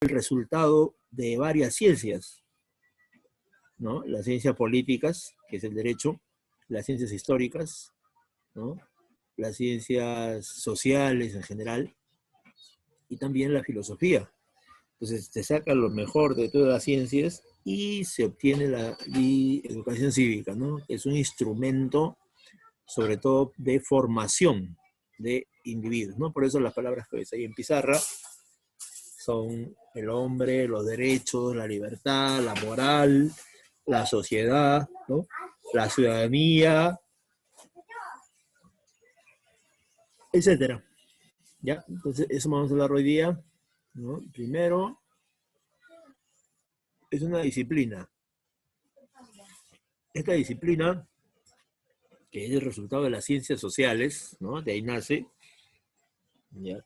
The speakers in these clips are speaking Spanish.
el resultado de varias ciencias, ¿no? Las ciencias políticas, que es el derecho, las ciencias históricas, ¿no? Las ciencias sociales en general, y también la filosofía. Entonces se saca lo mejor de todas las ciencias y se obtiene la educación cívica, ¿no? Es un instrumento, sobre todo, de formación de individuos, ¿no? Por eso las palabras que ves ahí en pizarra son el hombre, los derechos, la libertad, la moral, la sociedad, ¿no? La ciudadanía, etcétera. ¿Ya? Entonces, eso vamos a hablar hoy día, ¿no? Primero, es una disciplina. Esta disciplina, que es el resultado de las ciencias sociales, ¿no? De ahí nace, ¿ya?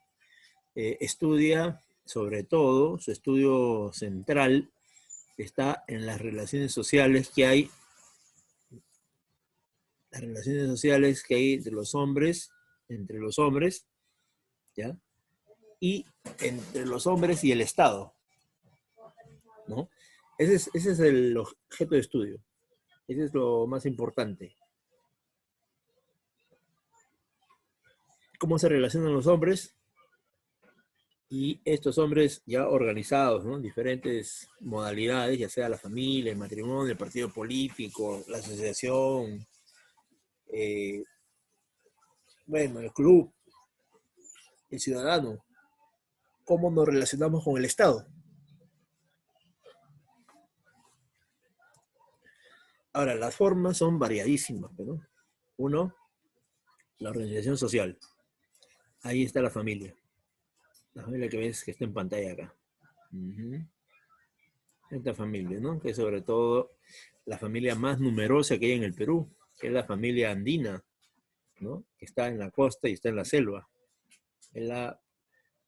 Estudia, sobre todo, su estudio central está en las relaciones sociales que hay, entre los hombres, ¿ya? Y entre los hombres y el Estado, ¿no? Ese es el objeto de estudio. Ese es lo más importante. Cómo se relacionan los hombres y estos hombres ya organizados, ¿no? En diferentes modalidades, ya sea la familia, el matrimonio, el partido político, la asociación, bueno, el club, el ciudadano. ¿Cómo nos relacionamos con el Estado? Ahora, las formas son variadísimas, ¿no? Uno, la organización social. Ahí está la familia. La familia que ves que está en pantalla acá. Esta familia, ¿no? Que es sobre todo la familia más numerosa que hay en el Perú, que es la familia andina, ¿no? Que está en la costa y está en la selva. Es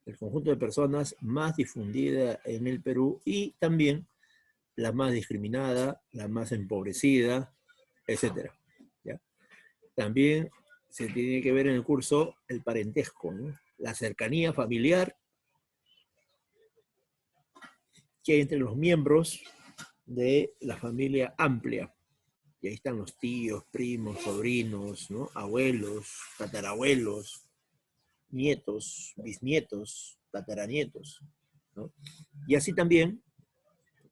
el conjunto de personas más difundida en el Perú y también la más discriminada, la más empobrecida, etcétera. ¿Ya? También se tiene que ver en el curso el parentesco, ¿no? La cercanía familiar que hay entre los miembros de la familia amplia. Y ahí están los tíos, primos, sobrinos, ¿no? Abuelos, tatarabuelos, nietos, bisnietos, tataranietos, ¿no? Y así también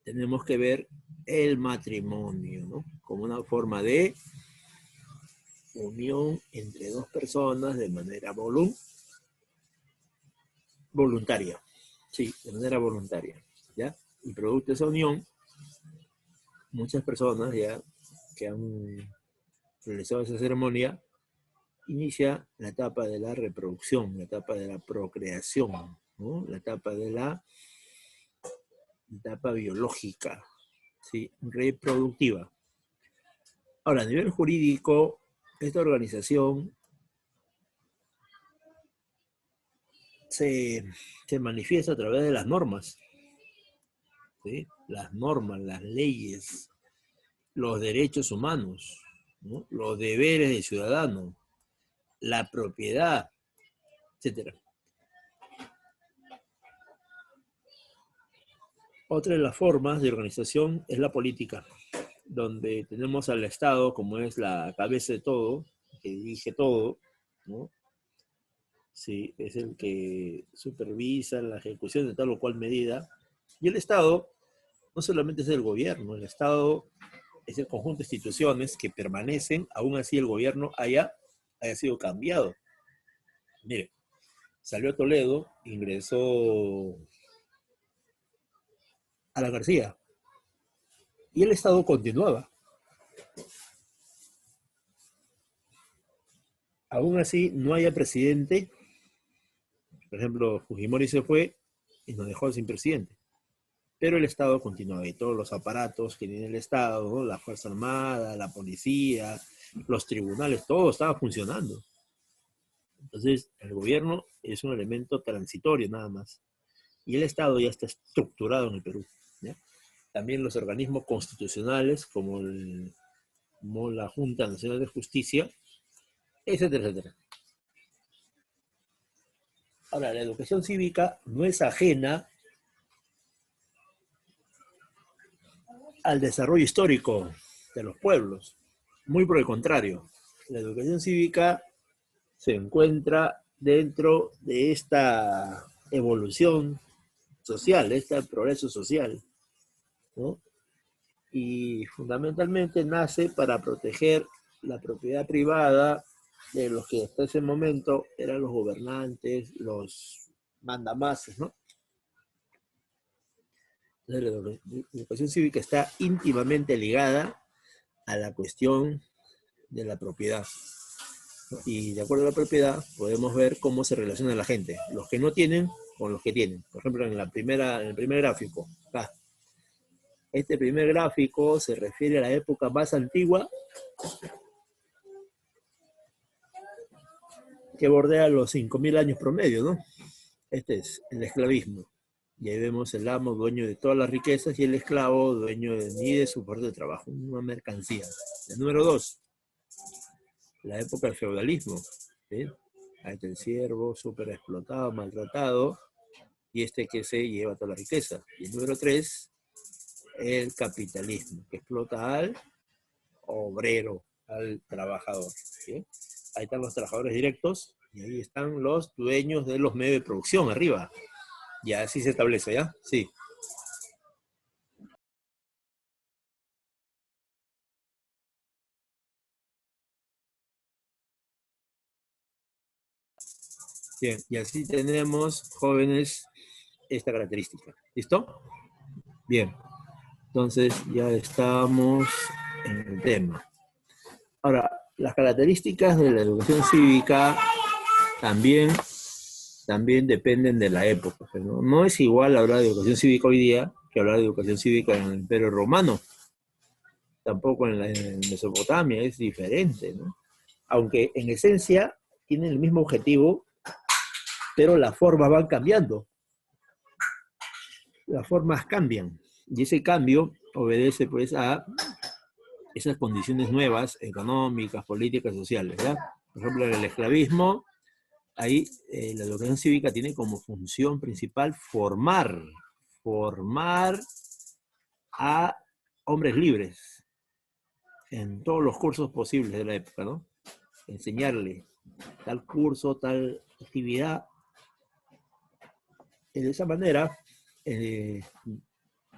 tenemos que ver el matrimonio, ¿no? Como una forma de unión entre dos personas de manera voluntaria. Sí, de manera voluntaria, ¿ya? Y producto de esa unión, muchas personas ya que han realizado esa ceremonia, inicia la etapa de la reproducción, la etapa de la procreación, ¿no? La etapa de la etapa biológica, ¿sí? Reproductiva. Ahora, a nivel jurídico, esta organización se manifiesta a través de las normas, ¿sí? Las normas, las leyes, los derechos humanos, ¿no? Los deberes del ciudadano, la propiedad, etcétera. Otra de las formas de organización es la política, donde tenemos al Estado como es la cabeza de todo, que dirige todo, ¿no? Sí, es el que supervisa la ejecución de tal o cual medida. Y el Estado no solamente es el gobierno, el Estado es el conjunto de instituciones que permanecen, aún así el gobierno haya sido cambiado. Mire, salió Toledo, ingresó a la García, y el Estado continuaba. Aún así, no haya presidente. Por ejemplo, Fujimori se fue y nos dejó sin presidente. Pero el Estado continuaba y todos los aparatos que tiene el Estado, ¿no? La Fuerza Armada, la policía, los tribunales, todo estaba funcionando. Entonces, el gobierno es un elemento transitorio nada más. Y el Estado ya está estructurado en el Perú, ¿ya? También los organismos constitucionales, como la Junta Nacional de Justicia, etcétera, etcétera. Ahora, la educación cívica no es ajena al desarrollo histórico de los pueblos. Muy por el contrario, la educación cívica se encuentra dentro de esta evolución social, este progreso social, ¿no? Y fundamentalmente nace para proteger la propiedad privada de los que hasta ese momento eran los gobernantes, los mandamases, ¿no? La educación cívica está íntimamente ligada a la cuestión de la propiedad. Y de acuerdo a la propiedad podemos ver cómo se relaciona la gente, los que no tienen con los que tienen. Por ejemplo, en el primer gráfico, acá. Este primer gráfico se refiere a la época más antigua que bordea los 5.000 años promedio, ¿no? Este es el esclavismo. Y ahí vemos el amo dueño de todas las riquezas y el esclavo dueño ni de su fuerza de trabajo, una mercancía. El número 2, la época del feudalismo. ¿Sí? Ahí está el siervo, súper explotado, maltratado, y este que se lleva toda la riqueza. Y el número 3, el capitalismo, que explota al obrero, al trabajador. ¿Sí? Ahí están los trabajadores directos y ahí están los dueños de los medios de producción arriba. Ya así se establece, ¿ya? Sí. Bien, y así tenemos, jóvenes, esta característica. ¿Listo? Bien, entonces ya estamos en el tema. Ahora, las características de la educación cívica también, también dependen de la época. ¿No? No es igual hablar de educación cívica hoy día que hablar de educación cívica en el Imperio Romano. Tampoco en Mesopotamia, es diferente, ¿no? Aunque en esencia tienen el mismo objetivo, pero las formas van cambiando. Las formas cambian. Y ese cambio obedece pues a esas condiciones nuevas, económicas, políticas, sociales, ¿ya? Por ejemplo, en el esclavismo, ahí la educación cívica tiene como función principal formar a hombres libres en todos los cursos posibles de la época, ¿no? Enseñarle tal curso, tal actividad. De esa manera, eh,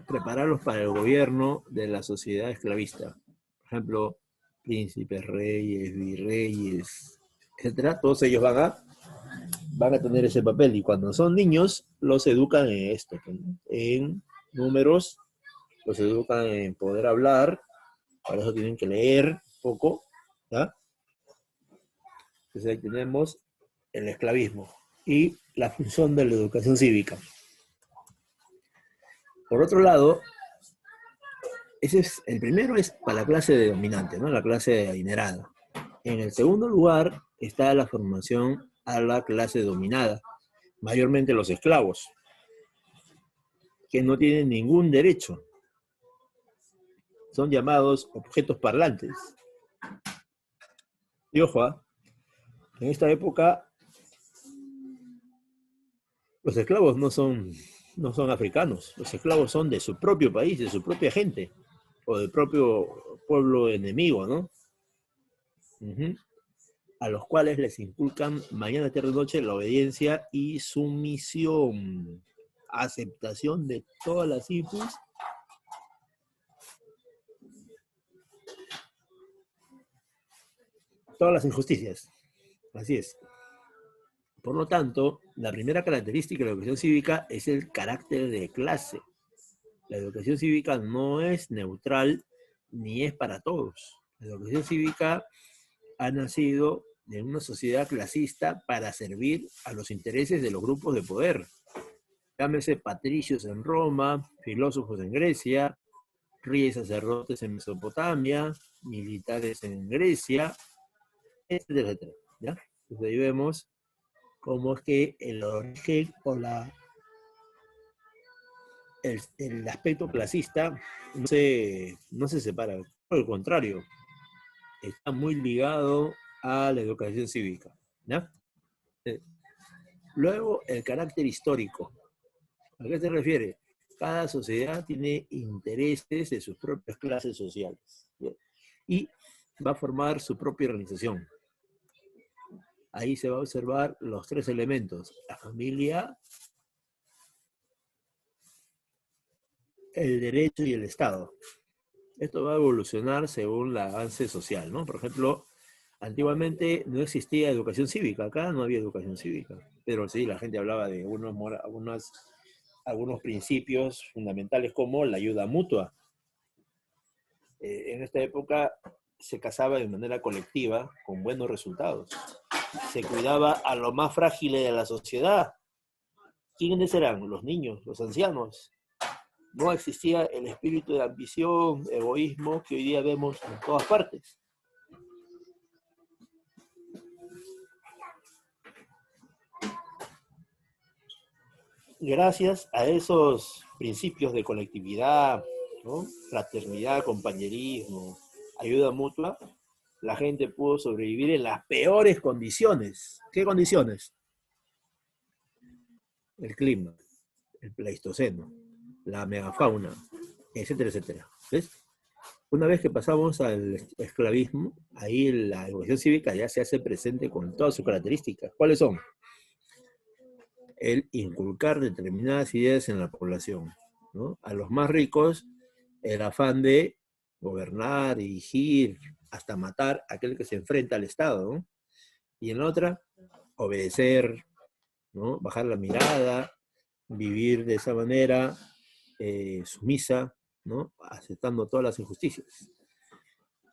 prepararlos para el gobierno de la sociedad esclavista. Por ejemplo, príncipes, reyes, virreyes, etcétera. Todos ellos van a tener ese papel. Y cuando son niños, los educan en esto, en números, los educan en poder hablar, para eso tienen que leer poco, ¿ya? Entonces ahí tenemos el esclavismo y la función de la educación cívica. Por otro lado, ese es, el primero es para la clase de dominante, ¿no? La clase adinerada. En el segundo lugar está la formación a la clase dominada, mayormente los esclavos, que no tienen ningún derecho. Son llamados objetos parlantes. Y ojo, en esta época los esclavos no son africanos, los esclavos son de su propio país, de su propia gente, o del propio pueblo enemigo, ¿no? A los cuales les inculcan mañana, tarde y noche la obediencia y sumisión, aceptación de todas las inputs, todas las injusticias. Así es. Por lo tanto, la primera característica de la educación cívica es el carácter de clase. La educación cívica no es neutral ni es para todos. La educación cívica ha nacido de una sociedad clasista para servir a los intereses de los grupos de poder. Llámese patricios en Roma, filósofos en Grecia, reyes sacerdotes en Mesopotamia, militares en Grecia, etcétera, etcétera. ¿Ya? Entonces ahí vemos cómo es que el origen o el aspecto clasista no se separa, por el contrario, está muy ligado a la educación cívica. ¿Ya? Luego, el carácter histórico. ¿A qué se refiere? Cada sociedad tiene intereses de sus propias clases sociales, ¿ya? Y va a formar su propia organización. Ahí se va a observar los tres elementos: la familia, el derecho y el Estado. Esto va a evolucionar según el avance social, ¿no? Por ejemplo, antiguamente no existía educación cívica, acá no había educación cívica, pero sí, la gente hablaba de algunos principios fundamentales como la ayuda mutua. En esta época se casaba de manera colectiva con buenos resultados. Se cuidaba a los más frágiles de la sociedad. ¿Quiénes eran? Los niños, los ancianos. No existía el espíritu de ambición, egoísmo que hoy día vemos en todas partes. Gracias a esos principios de colectividad, ¿no? Fraternidad, compañerismo, ayuda mutua, la gente pudo sobrevivir en las peores condiciones. ¿Qué condiciones? El clima, el pleistoceno, la megafauna, etcétera, etcétera. ¿Ves? Una vez que pasamos al esclavismo, ahí la educación cívica ya se hace presente con todas sus características. ¿Cuáles son? El inculcar determinadas ideas en la población, ¿no? A los más ricos, el afán de gobernar, dirigir, hasta matar a aquel que se enfrenta al Estado, ¿no? Y en la otra, obedecer, ¿no? Bajar la mirada, vivir de esa manera sumisa, ¿no? Aceptando todas las injusticias.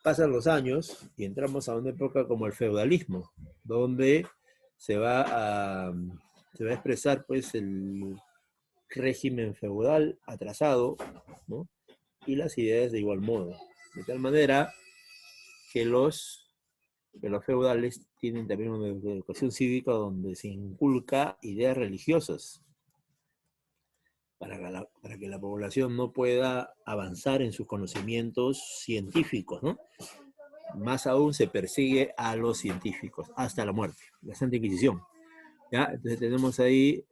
Pasan los años y entramos a una época como el feudalismo, donde se va a, se va a expresar pues el régimen feudal atrasado, ¿no? Y las ideas de igual modo. De tal manera que los feudales tienen también una educación cívica donde se inculca ideas religiosas para que la población no pueda avanzar en sus conocimientos científicos, ¿no? Más aún se persigue a los científicos hasta la muerte, la Santa Inquisición. ¿Ya? Entonces tenemos ahí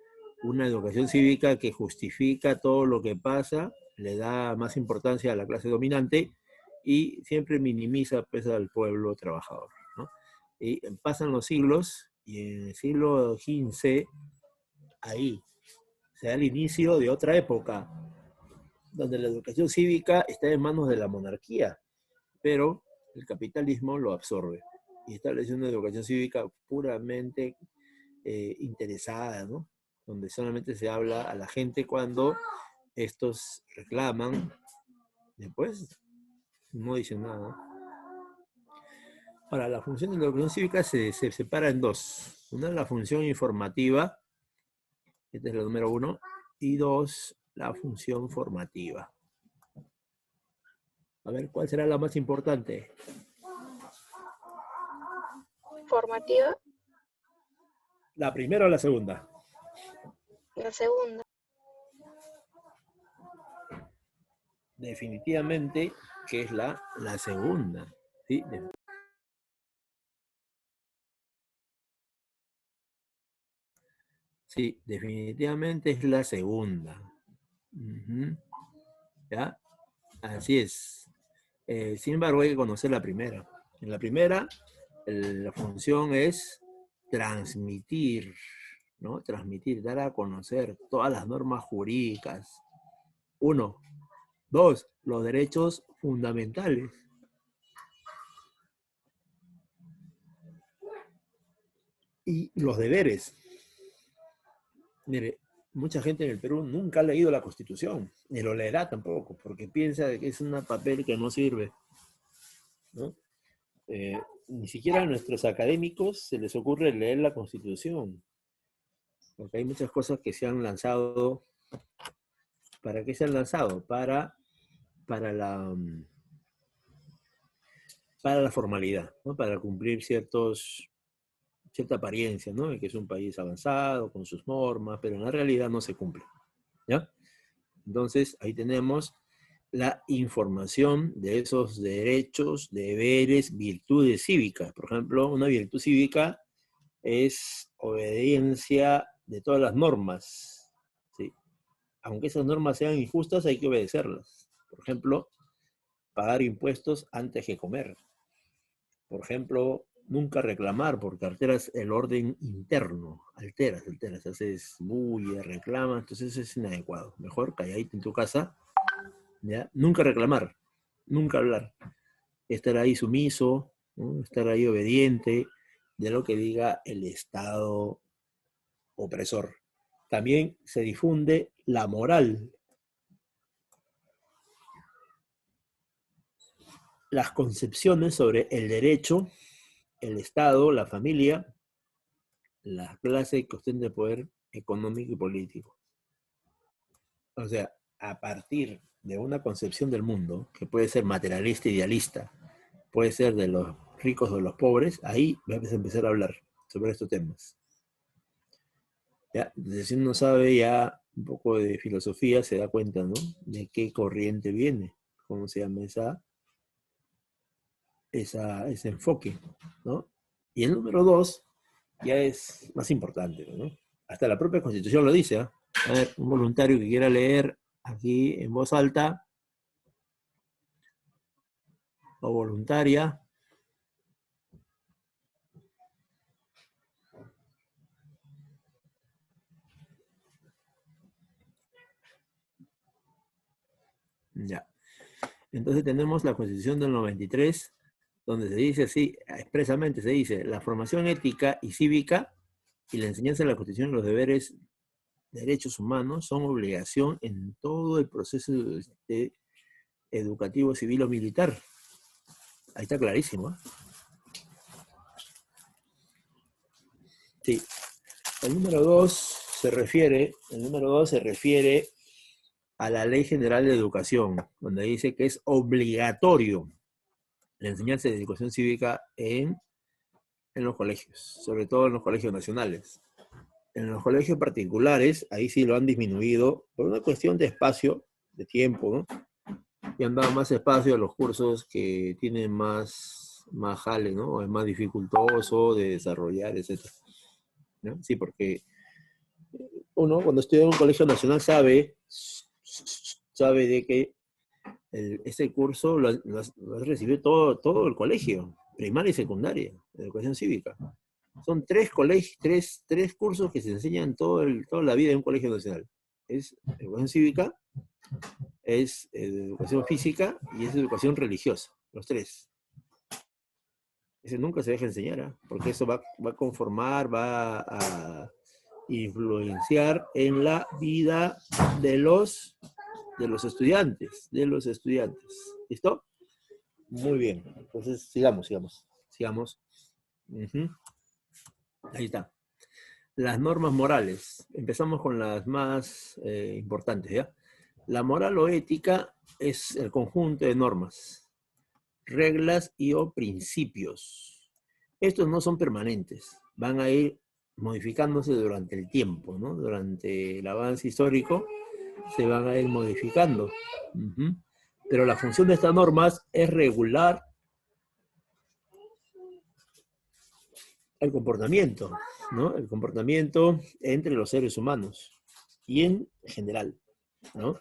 una educación cívica que justifica todo lo que pasa, le da más importancia a la clase dominante y siempre minimiza pues, al pueblo trabajador, ¿no? Y pasan los siglos y en el siglo XV, ahí se da el inicio de otra época, donde la educación cívica está en manos de la monarquía, pero el capitalismo lo absorbe y establece una educación cívica puramente interesada, ¿no? Donde solamente se habla a la gente cuando estos reclaman, después no dicen nada. Ahora, la función de la educación cívica se separa en dos. Una es la función informativa, esta es la número uno, y dos, la función formativa. A ver, ¿cuál será la más importante? Formativa. ¿La primera o la segunda? La segunda. Definitivamente que es la segunda. ¿Sí? Sí, definitivamente es la segunda. ¿Ya? Así es. Sin embargo, hay que conocer la primera. En la primera, la función es transmitir, ¿no? Transmitir, dar a conocer todas las normas jurídicas. Uno. Dos, los derechos fundamentales. Y los deberes. Mire, mucha gente en el Perú nunca ha leído la Constitución, ni lo leerá tampoco, porque piensa que es un papel que no sirve, ¿no? Ni siquiera a nuestros académicos se les ocurre leer la Constitución, porque hay muchas cosas que se han lanzado. ¿Para qué se han lanzado? Para la, para la formalidad, ¿no? Para cumplir cierta apariencia, ¿no? De que es un país avanzado, con sus normas, pero en la realidad no se cumple, ¿ya? Entonces, ahí tenemos la información de esos derechos, deberes, virtudes cívicas. Por ejemplo, una virtud cívica es obediencia de todas las normas, ¿sí? aunque esas normas sean injustas, hay que obedecerlas. Por ejemplo, pagar impuestos antes que comer. Por ejemplo, nunca reclamar porque alteras el orden interno, alteras, haces bulla, reclamas, entonces es inadecuado. Mejor calladito en tu casa, ¿ya? Nunca reclamar, nunca hablar, estar ahí sumiso, ¿no? Estar ahí obediente de lo que diga el Estado opresor. También se difunde la moral, las concepciones sobre el derecho, el Estado, la familia, la clase que ostenta el poder económico y político. O sea, a partir de una concepción del mundo, que puede ser materialista, idealista, puede ser de los ricos o de los pobres, ahí vas a empezar a hablar sobre estos temas. ¿Ya? Si uno sabe ya un poco de filosofía, se da cuenta, ¿no? De qué corriente viene, cómo se llama ese enfoque, ¿no? Y el número 2 ya es más importante, ¿no? Hasta la propia Constitución lo dice, ¿eh? A ver, un voluntario que quiera leer aquí en voz alta o voluntaria. Ya. Entonces tenemos la Constitución del 93, donde se dice así, expresamente se dice, la formación ética y cívica y la enseñanza de la Constitución y los deberes de derechos humanos son obligación en todo el proceso educativo, civil o militar. Ahí está clarísimo, ¿eh? Sí. El número 2 se refiere a la Ley General de Educación, donde dice que es obligatorio la enseñanza de educación cívica en los colegios, sobre todo en los colegios nacionales. En los colegios particulares, ahí sí lo han disminuido por una cuestión de espacio, de tiempo, ¿no? Y han dado más espacio a los cursos que tienen más jale, ¿no? Es más dificultoso de desarrollar, etc. ¿No? Sí, porque uno cuando estudia en un colegio nacional sabe de que ese curso lo has recibido todo el colegio, primaria y secundaria, educación cívica. Son tres cursos que se enseñan toda la vida en un colegio nacional. Es educación cívica, es educación física y es educación religiosa, los tres. Ese nunca se deja enseñar, ¿eh? Porque eso va a conformar, va a influenciar en la vida de los estudiantes, ¿Listo? Muy bien. Entonces, sigamos. Uh-huh. Ahí está. Las normas morales. Empezamos con las más importantes, ¿ya? La moral o ética es el conjunto de normas, reglas y o principios. Estos no son permanentes, van a ir modificándose durante el tiempo, ¿no? Durante el avance histórico se van a ir modificando. Uh-huh. Pero la función de estas normas es regular el comportamiento, ¿no? El comportamiento entre los seres humanos y en general, ¿no?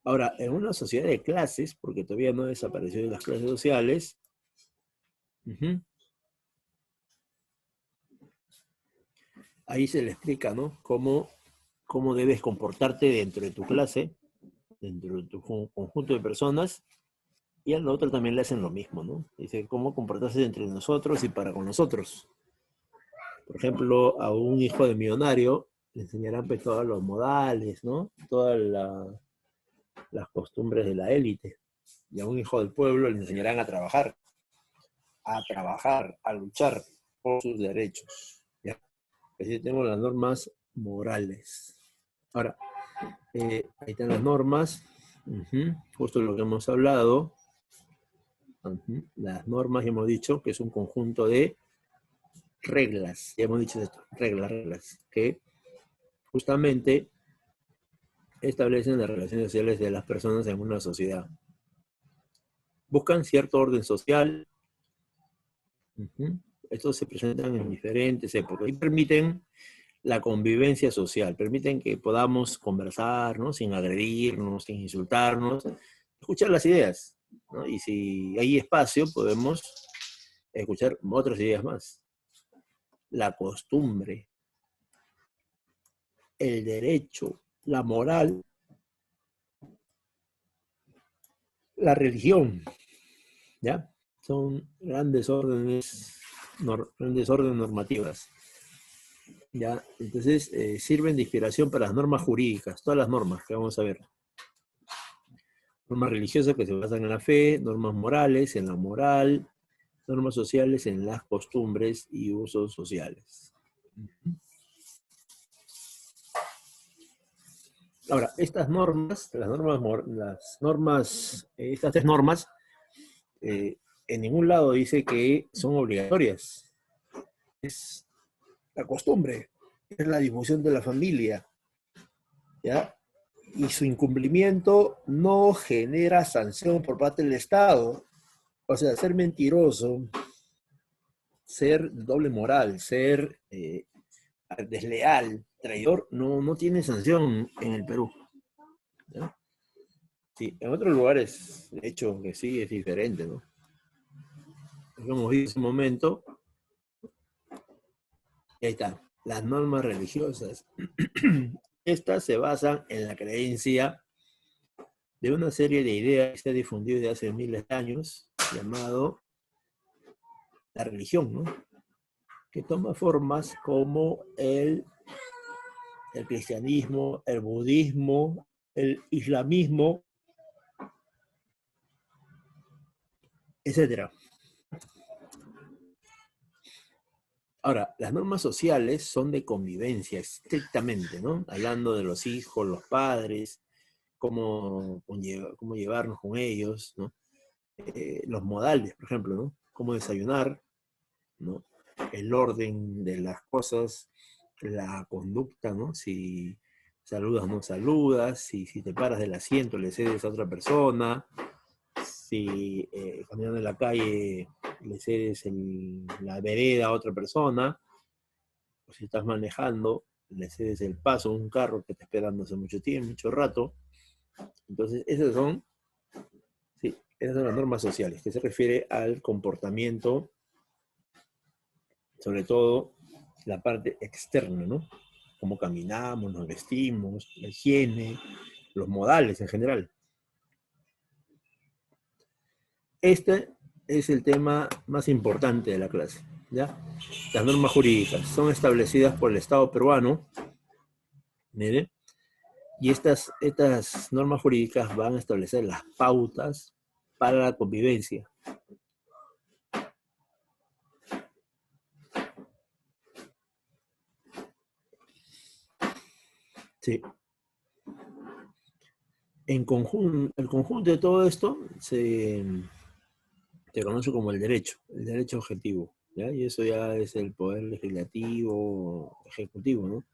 Ahora, en una sociedad de clases, porque todavía no desaparecieron las clases sociales, uh-huh, ahí se le explica, ¿no? Cómo debes comportarte dentro de tu clase, dentro de tu conjunto de personas, y al otro también le hacen lo mismo, ¿no? Dice, cómo comportarse entre nosotros y para con nosotros. Por ejemplo, a un hijo de millonario le enseñarán pues todos los modales, ¿no? Todas las costumbres de la élite. Y a un hijo del pueblo le enseñarán a luchar por sus derechos. ¿Ya? Así tenemos las normas morales. Ahora, ahí están las normas, justo lo que hemos hablado. Las normas, ya hemos dicho, que es un conjunto de reglas, ya hemos dicho esto, reglas, que justamente establecen las relaciones sociales de las personas en una sociedad. Buscan cierto orden social. Estos se presentan en diferentes épocas y permiten la convivencia social, permiten que podamos conversar, ¿no? Sin agredirnos, sin insultarnos, escuchar las ideas, ¿no? Y si hay espacio, podemos escuchar otras ideas más. La costumbre, el derecho, la moral, la religión, ¿ya? Son grandes órdenes normativas, ¿ya? Entonces, sirven de inspiración para las normas jurídicas, todas las normas que vamos a ver. Normas religiosas que se basan en la fe, normas morales en la moral, normas sociales en las costumbres y usos sociales. Ahora, estas normas, estas tres normas, en ningún lado dice que son obligatorias. Es la costumbre, es la difusión de la familia, ¿ya? Y su incumplimiento no genera sanción por parte del Estado. O sea, ser mentiroso, ser doble moral, ser desleal, traidor, no tiene sanción en el Perú, ¿ya? Sí, en otros lugares, de hecho, que sí es diferente, ¿no? Lo hemos visto en ese momento, y ahí está, las normas religiosas. Estas se basan en la creencia de una serie de ideas que se ha difundido desde hace miles de años, llamado la religión, ¿no? Que toma formas como el cristianismo, el budismo, el islamismo, etcétera. Ahora, las normas sociales son de convivencia, estrictamente, ¿no? Hablando de los hijos, los padres, cómo llevarnos con ellos, ¿no? Los modales, por ejemplo, ¿no? Cómo desayunar, ¿no? El orden de las cosas, la conducta, ¿no? Si saludas o no saludas, si te paras del asiento le cedes a otra persona, si caminando en la calle le cedes la vereda a otra persona, o si estás manejando, le cedes el paso a un carro que está esperando hace mucho tiempo, mucho rato. Entonces, esas son las normas sociales, que se refiere al comportamiento, sobre todo la parte externa, ¿no? Cómo caminamos, nos vestimos, la higiene, los modales en general. Este es el tema más importante de la clase, ¿ya? Las normas jurídicas son establecidas por el Estado peruano, mire, y estas normas jurídicas van a establecer las pautas para la convivencia. Sí. El conjunto de todo esto se conoce como el derecho objetivo, ¿ya? Y eso ya es el poder legislativo, ejecutivo, ¿no?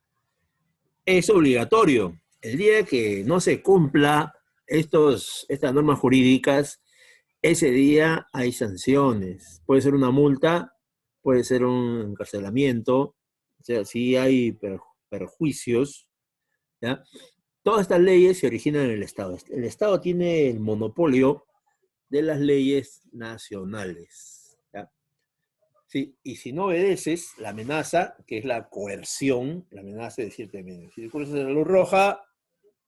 Es obligatorio. El día que no se cumpla estas normas jurídicas, ese día hay sanciones. Puede ser una multa, puede ser un encarcelamiento, o sea, sí hay perjuicios, ¿ya? Todas estas leyes se originan en el Estado. El Estado tiene el monopolio de las leyes nacionales, ¿ya? Sí, y si no obedeces, la amenaza, que es la coerción, la amenaza de decirte, si cruzas la luz roja,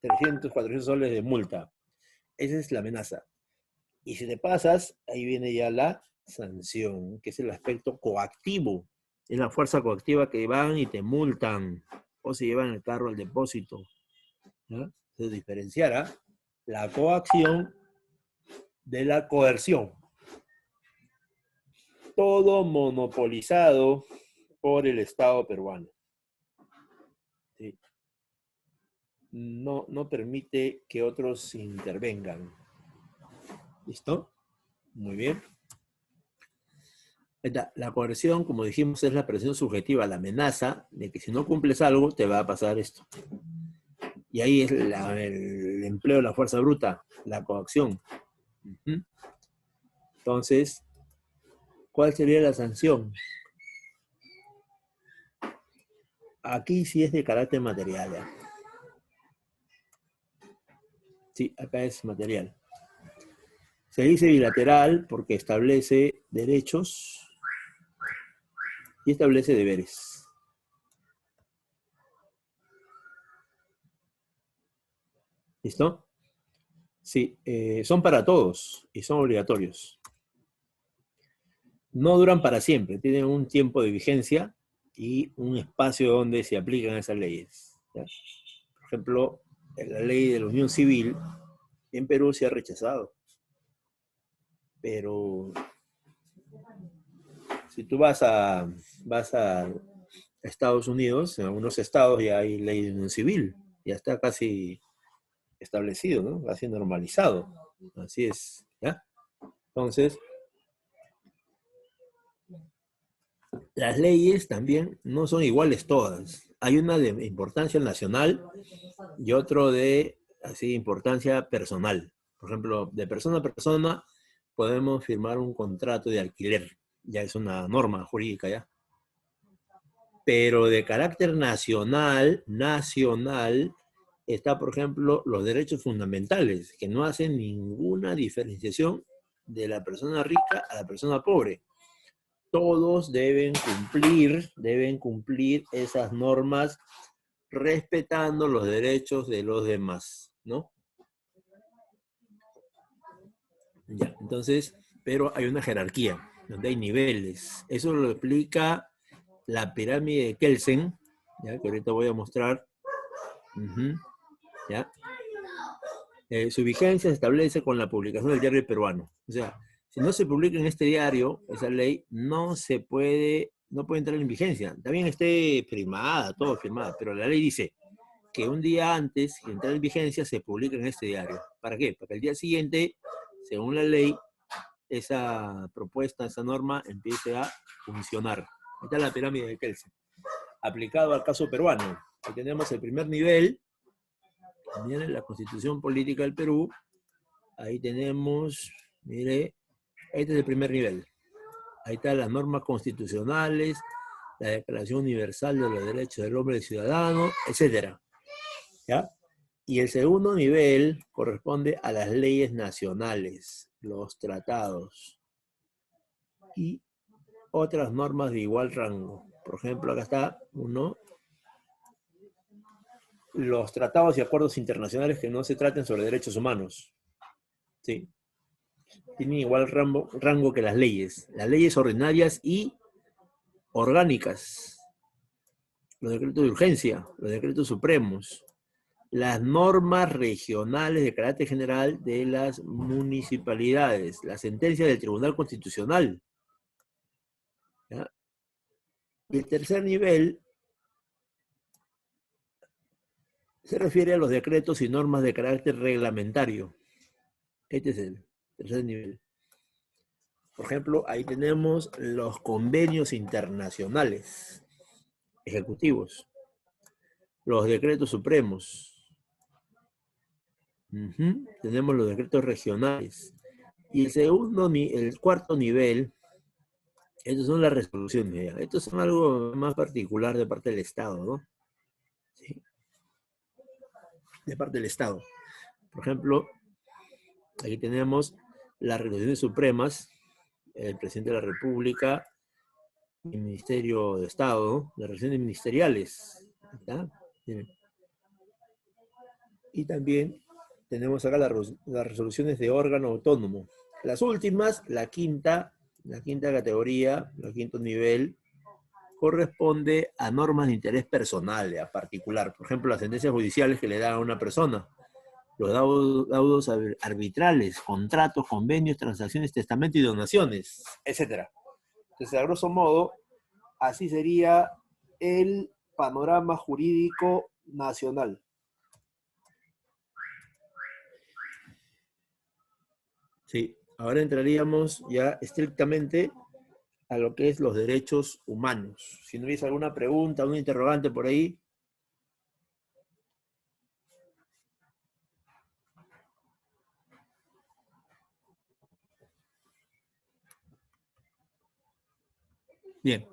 300, 400 soles de multa. Esa es la amenaza. Y si te pasas, ahí viene ya la sanción, que es el aspecto coactivo. Es la fuerza coactiva que van y te multan o se llevan el carro al depósito, ¿ya? Se diferenciará la coacción de la coerción. Todo monopolizado por el Estado peruano. ¿Sí? No permite que otros intervengan. ¿Listo? Muy bien. La coerción, como dijimos, es la presión subjetiva, la amenaza de que si no cumples algo, te va a pasar esto. Y ahí es el empleo de la fuerza bruta, la coacción. Entonces, ¿cuál sería la sanción? Aquí sí es de carácter material, ¿ya? Sí, acá es material. Se dice bilateral porque establece derechos y establece deberes. ¿Listo? Sí, son para todos y son obligatorios. No duran para siempre, tienen un tiempo de vigencia y un espacio donde se aplican esas leyes, ¿ya? Por ejemplo, la ley de la Unión Civil en Perú se ha rechazado, pero si tú vas a Estados Unidos, en algunos estados ya hay ley de unión civil, ya está casi establecido, ¿no? Casi normalizado. Así es, ¿ya? Entonces, las leyes también no son iguales todas. Hay una de importancia nacional y otro de así importancia personal. Por ejemplo, de persona a persona podemos firmar un contrato de alquiler, ya es una norma jurídica ya. Pero de carácter nacional, está, por ejemplo, los derechos fundamentales, que no hacen ninguna diferenciación de la persona rica a la persona pobre. Todos deben cumplir esas normas respetando los derechos de los demás, ¿no? Ya, entonces, pero hay una jerarquía, donde hay niveles. Eso lo explica la pirámide de Kelsen, ¿ya? Que ahorita voy a mostrar. Uh-huh, ¿ya? Su vigencia se establece con la publicación del diario peruano. O sea, si no se publica en este diario, esa ley no puede entrar en vigencia. También esté firmada, todo firmada, pero la ley dice que un día antes de entrar en vigencia se publica en este diario. ¿Para qué? Para que el día siguiente, según la ley, esa propuesta, esa norma empiece a funcionar. Ahí está la pirámide de Kelsen. Aplicado al caso peruano. Ahí tenemos el primer nivel, también la Constitución Política del Perú. Ahí tenemos, mire, este es el primer nivel. Ahí están las normas constitucionales, la Declaración Universal de los Derechos del Hombre y del Ciudadano, etcétera. ¿Ya? Y el segundo nivel corresponde a las leyes nacionales, los tratados y otras normas de igual rango. Por ejemplo, acá está uno, los tratados y acuerdos internacionales que no se traten sobre derechos humanos. ¿Sí? Tienen igual rango que las leyes ordinarias y orgánicas, los decretos de urgencia, los decretos supremos, las normas regionales de carácter general de las municipalidades, la sentencia del Tribunal Constitucional. ¿Ya? Y el tercer nivel se refiere a los decretos y normas de carácter reglamentario. Este es el tercer nivel. Por ejemplo, ahí tenemos los convenios internacionales ejecutivos, los decretos supremos. Tenemos los decretos regionales. Y el cuarto nivel, estos son las resoluciones. ¿Ya? Estos son algo más particular de parte del Estado, ¿no? ¿Sí? De parte del Estado. Por ejemplo, aquí tenemos las resoluciones supremas, el presidente de la República, el Ministerio de Estado, ¿no? Las resoluciones ministeriales. ¿Ya? Y también tenemos acá las resoluciones de órgano autónomo. Las últimas, la quinta categoría, el quinto nivel, corresponde a normas de interés personal, a particular. Por ejemplo, las sentencias judiciales que le dan a una persona, los laudos arbitrales, contratos, convenios, transacciones, testamentos y donaciones, etcétera. Entonces, a grosso modo, así sería el panorama jurídico nacional. Sí, ahora entraríamos ya estrictamente a lo que es los derechos humanos. Si no hubiese alguna pregunta, un interrogante por ahí. Bien,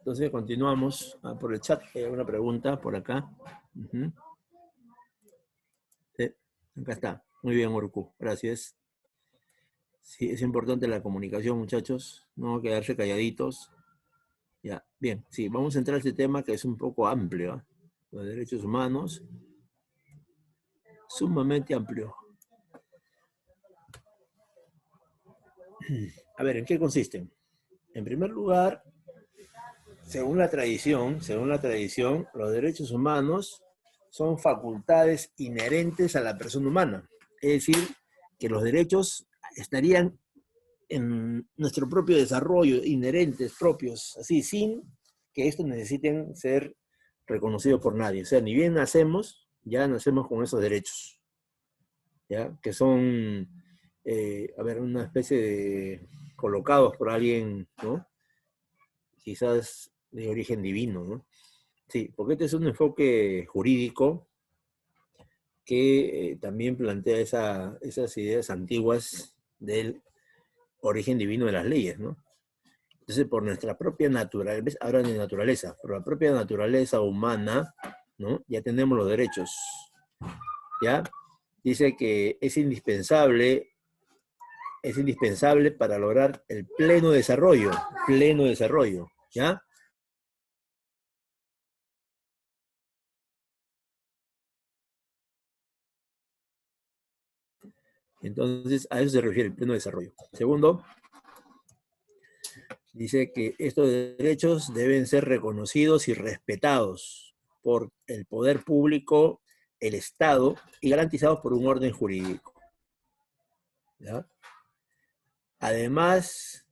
entonces continuamos por el chat. Hay una pregunta por acá. Uh-huh. Sí, acá está. Muy bien, Orcu. Gracias. Sí, es importante la comunicación, muchachos. No quedarse calladitos. Ya, bien. Sí, vamos a entrar a este tema que es un poco amplio. ¿Eh? Los derechos humanos. Sumamente amplio. A ver, ¿en qué consisten? En primer lugar, según la tradición, los derechos humanos son facultades inherentes a la persona humana. Es decir, que los derechos estarían en nuestro propio desarrollo, inherentes, propios, así, sin que estos necesiten ser reconocidos por nadie. O sea, ni bien nacemos, ya nacemos con esos derechos, ¿ya? Que son, una especie de colocados por alguien, ¿no? Quizás de origen divino, ¿no? Sí, porque este es un enfoque jurídico que también plantea esas ideas antiguas del origen divino de las leyes, ¿no? Entonces, por nuestra propia naturaleza, ahora de naturaleza, por la propia naturaleza humana, ¿no? Ya tenemos los derechos, ¿ya? Dice que es indispensable para lograr el pleno desarrollo, ¿ya? Entonces, a eso se refiere el pleno desarrollo. Segundo, dice que estos derechos deben ser reconocidos y respetados por el poder público, el Estado, y garantizados por un orden jurídico, ¿ya? Además,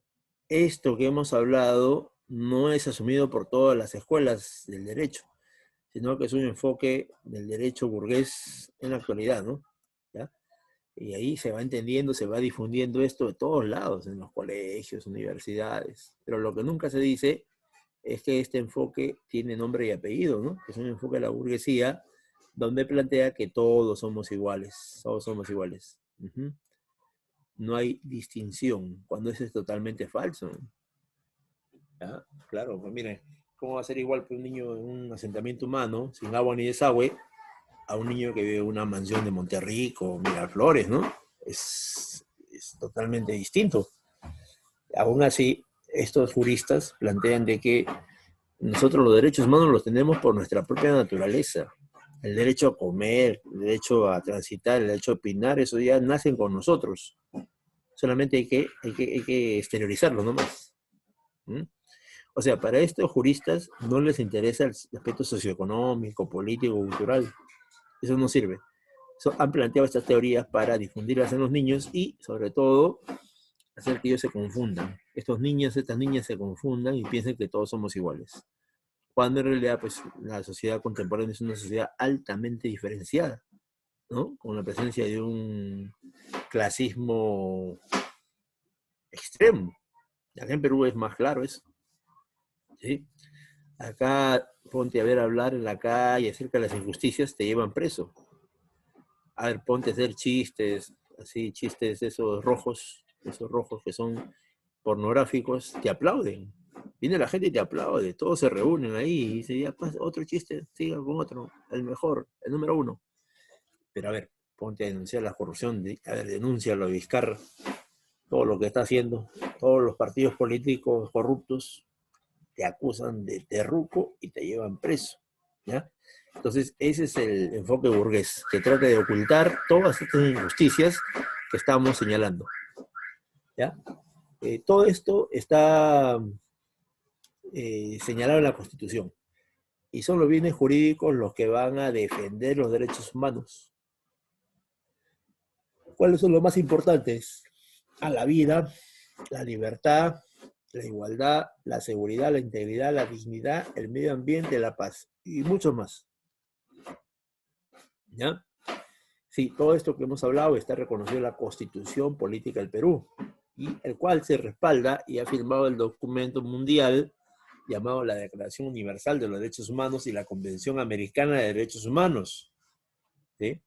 esto que hemos hablado no es asumido por todas las escuelas del derecho, sino que es un enfoque del derecho burgués en la actualidad, ¿no? ¿Ya? Y ahí se va entendiendo, se va difundiendo esto de todos lados, en los colegios, universidades. Pero lo que nunca se dice es que este enfoque tiene nombre y apellido, ¿no? Es un enfoque de la burguesía donde plantea que todos somos iguales, todos somos iguales. Uh-huh. No hay distinción, cuando eso es totalmente falso. ¿Ya? Claro, pues miren, ¿cómo va a ser igual que un niño en un asentamiento humano, sin agua ni desagüe, a un niño que vive en una mansión de Monterrico, Miraflores, ¿no? Es totalmente distinto. Aún así, estos juristas plantean de que nosotros los derechos humanos los tenemos por nuestra propia naturaleza. El derecho a comer, el derecho a transitar, el derecho a opinar, eso ya nacen con nosotros. Solamente hay que exteriorizarlo nomás. ¿Mm? O sea, para estos juristas no les interesa el aspecto socioeconómico, político, cultural. Eso no sirve. Han planteado estas teorías para difundirlas en los niños y, sobre todo, hacer que ellos se confundan. Estos niños, estas niñas se confundan y piensen que todos somos iguales. Cuando en realidad, pues, la sociedad contemporánea es una sociedad altamente diferenciada, ¿no? Con la presencia de un clasismo extremo. Acá en Perú es más claro eso, ¿sí? Acá, ponte a ver hablar en la calle acerca de las injusticias, te llevan preso. A ver, ponte a hacer chistes, así, chistes esos rojos que son pornográficos, te aplauden. Viene la gente y te aplaude, todos se reúnen ahí y dice, ya pasa, otro chiste, siga con otro, el mejor, el número uno. Pero a ver, ponte a denunciar la corrupción, a ver, denúncialo, Vizcarra, todo lo que está haciendo, todos los partidos políticos corruptos te acusan de terruco y te llevan preso, ¿ya? Entonces, ese es el enfoque burgués, que trata de ocultar todas estas injusticias que estamos señalando, ¿ya? Todo esto está señalado en la Constitución y son los bienes jurídicos los que van a defender los derechos humanos. ¿Cuáles son los más importantes? A la vida, la libertad, la igualdad, la seguridad, la integridad, la dignidad, el medio ambiente, la paz y mucho más. ¿Ya? Sí, todo esto que hemos hablado está reconocido en la Constitución Política del Perú, y el cual se respalda y ha firmado el documento mundial llamado la Declaración Universal de los Derechos Humanos y la Convención Americana de Derechos Humanos. ¿Sí?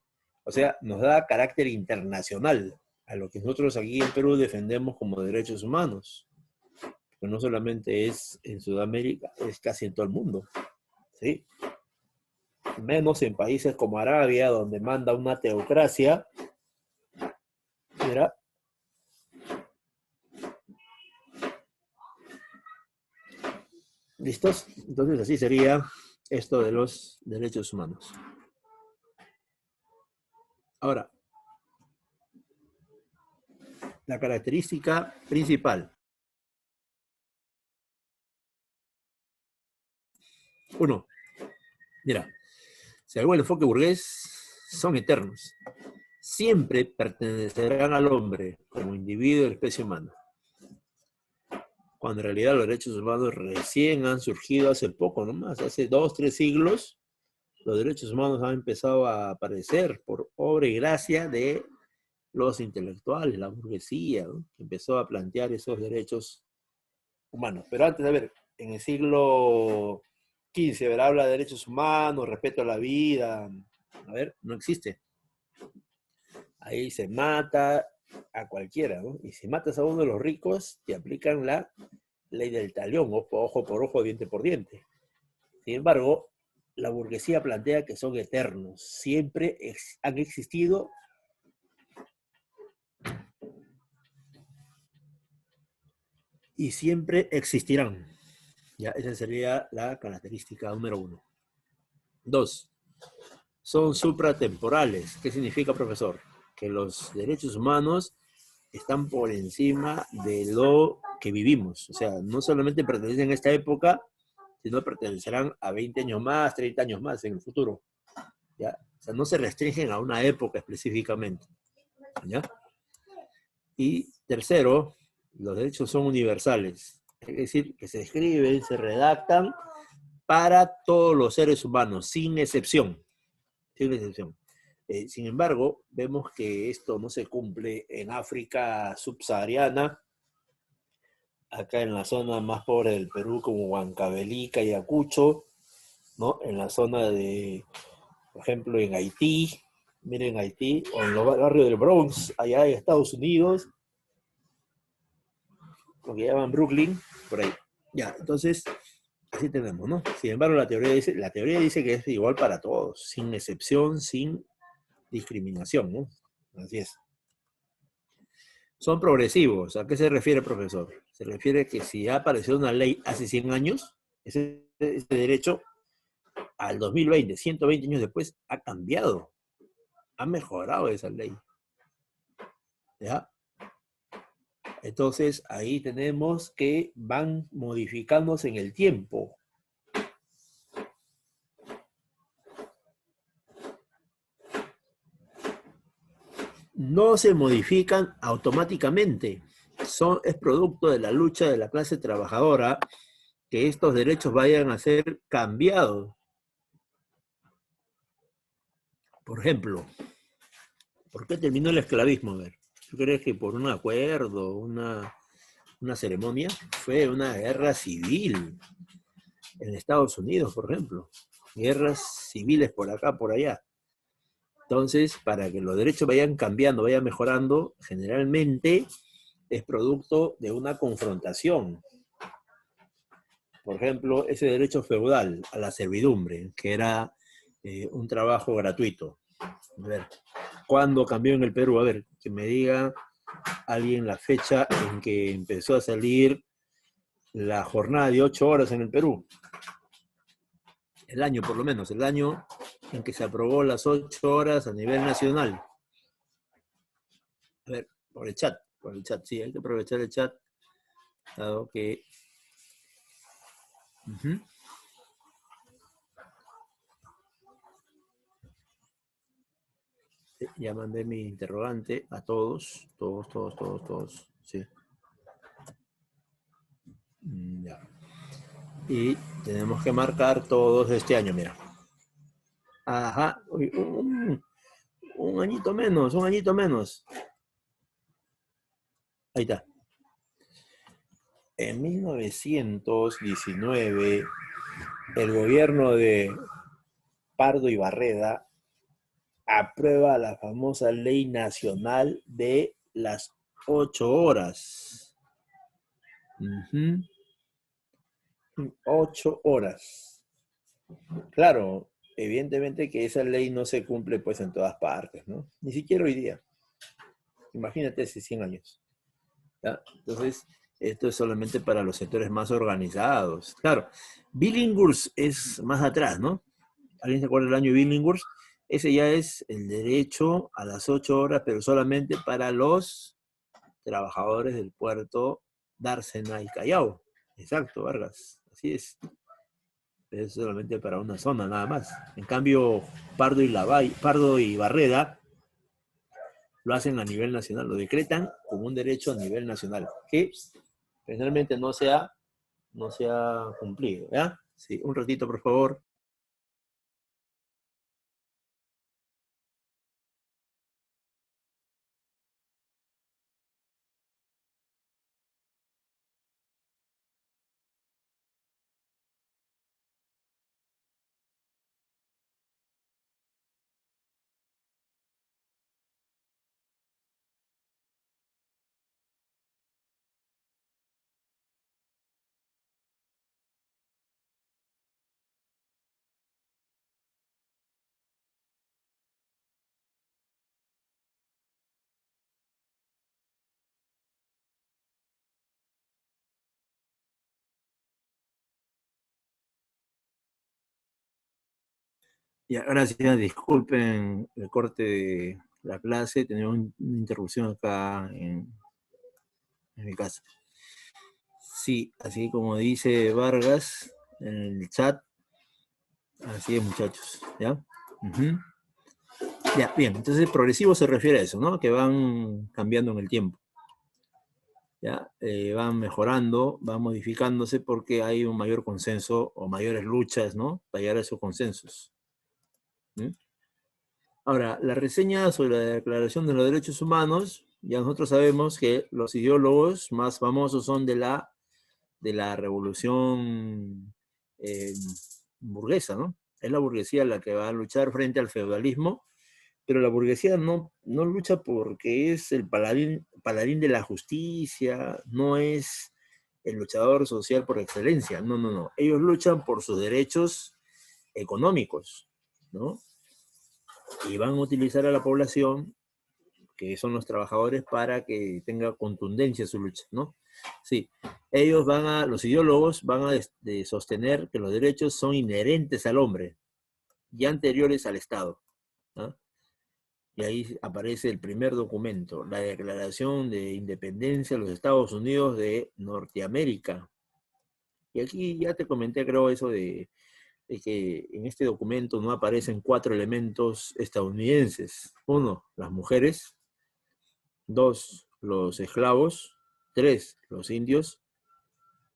O sea, nos da carácter internacional a lo que nosotros aquí en Perú defendemos como derechos humanos. que no solamente es en Sudamérica, es casi en todo el mundo, ¿sí? Menos en países como Arabia, donde manda una teocracia, ¿verdad? ¿Listos? Entonces así sería esto de los derechos humanos. Ahora, la característica principal. Uno, mira, según el enfoque burgués, son eternos. Siempre pertenecerán al hombre como individuo de la especie humana. Cuando en realidad los derechos humanos recién han surgido hace poco nomás, hace 2, 3 siglos, los derechos humanos han empezado a aparecer por obra y gracia de los intelectuales, la burguesía, ¿no? Que empezó a plantear esos derechos humanos. Pero antes, a ver, en el siglo XV, a ver, habla de derechos humanos, respeto a la vida, a ver, no existe. Ahí se mata a cualquiera, ¿no? Y si matas a uno de los ricos, te aplican la ley del talión, ojo por ojo, diente por diente. Sin embargo, la burguesía plantea que son eternos, siempre han existido y siempre existirán. Ya, esa sería la característica número 1. 2, son supratemporales. ¿Qué significa, profesor? Que los derechos humanos están por encima de lo que vivimos. O sea, no solamente pertenecen a esta época, sino pertenecerán a 20 años más, 30 años más en el futuro. ¿Ya? O sea, no se restringen a una época específicamente. ¿Ya? Y tercero, los derechos son universales. Es decir, que se escriben, se redactan para todos los seres humanos, sin excepción. Sin excepción. Sin embargo, vemos que esto no se cumple en África subsahariana, acá en la zona más pobre del Perú, como Huancavelica y Ayacucho, ¿no? En la zona de, por ejemplo, en Haití, miren Haití, o en los barrios del Bronx, allá en Estados Unidos, lo que llaman Brooklyn, por ahí. Ya, entonces, así tenemos, ¿no? Sin embargo, la teoría dice que es igual para todos, sin excepción, sin discriminación, ¿no? Así es. Son progresivos. ¿A qué se refiere, profesor? Se refiere que si ha aparecido una ley hace 100 años, ese derecho al 2020, 120 años después, ha cambiado, ha mejorado esa ley. ¿Ya? Entonces, ahí tenemos que van modificándose en el tiempo. No se modifican automáticamente. Es producto de la lucha de la clase trabajadora que estos derechos vayan a ser cambiados. Por ejemplo, ¿por qué terminó el esclavismo? A ver, ¿tú crees que por un acuerdo, una ceremonia? Fue una guerra civil en Estados Unidos, por ejemplo. Guerras civiles por acá, por allá. Entonces, para que los derechos vayan cambiando, vayan mejorando, generalmente es producto de una confrontación. Por ejemplo, ese derecho feudal a la servidumbre, que era un trabajo gratuito. A ver, ¿cuándo cambió en el Perú? A ver, que me diga alguien la fecha en que empezó a salir la jornada de 8 horas en el Perú. El año, por lo menos, el año en que se aprobó las 8 horas a nivel nacional. A ver, por el chat, sí, hay que aprovechar el chat, dado que... Ya mandé mi interrogante a todos, sí. Ya. Y tenemos que marcar todos este año, mira. Ajá, un añito menos, un añito menos. Ahí está. En 1919, el gobierno de Pardo y Barreda aprueba la famosa Ley Nacional de las 8 horas. Ujú. 8 horas. Claro, evidentemente que esa ley no se cumple pues en todas partes, ¿no? Ni siquiera hoy día. Imagínate hace 100 años. ¿Ya? Entonces, esto es solamente para los sectores más organizados. Claro, Billinghurst es más atrás, ¿no? ¿Alguien se acuerda del año Billinghurst? Ese ya es el derecho a las 8 horas, pero solamente para los trabajadores del puerto Dársena y Callao. Exacto, Vargas. Así es. Es solamente para una zona nada más. En cambio, Pardo y Barreda lo hacen a nivel nacional, lo decretan como un derecho a nivel nacional, que finalmente no se ha cumplido. ¿Ya? Sí, un ratito, por favor. Ya, gracias, disculpen el corte de la clase, tenía una interrupción acá en mi casa. Sí, así como dice Vargas en el chat, así es, muchachos, ¿ya? Ujú. Ya, bien, entonces progresivo se refiere a eso, ¿no? Que van cambiando en el tiempo, ¿ya? Van mejorando, van modificándose porque hay un mayor consenso o mayores luchas, ¿no? Para llegar a esos consensos. ¿Mm? Ahora, la reseña sobre la Declaración de los Derechos Humanos, ya nosotros sabemos que los ideólogos más famosos son de la revolución eh, burguesa, ¿no? Es la burguesía la que va a luchar frente al feudalismo, pero la burguesía no lucha porque es el paladín de la justicia, no es el luchador social por excelencia, no, no, no. Ellos luchan por sus derechos económicos, ¿no? Y van a utilizar a la población, que son los trabajadores, para que tenga contundencia su lucha, ¿no? Sí, los ideólogos van a sostener que los derechos son inherentes al hombre y anteriores al Estado, ¿no? Y ahí aparece el primer documento, la Declaración de Independencia de los Estados Unidos de Norteamérica. Y aquí ya te comenté, creo, eso de que en este documento no aparecen 4 elementos estadounidenses. 1, las mujeres. 2, los esclavos. 3, los indios.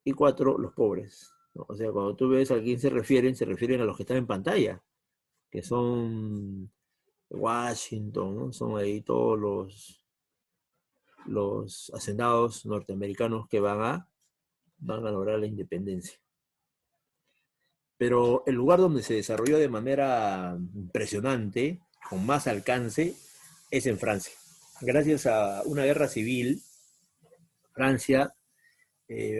Y 4, los pobres, ¿no? O sea, cuando tú ves a quién se refieren a los que están en pantalla, que son Washington, ¿no? Son ahí todos los hacendados norteamericanos que van a lograr la independencia. Pero el lugar donde se desarrolló de manera impresionante, con más alcance, es en Francia. Gracias a una guerra civil, Francia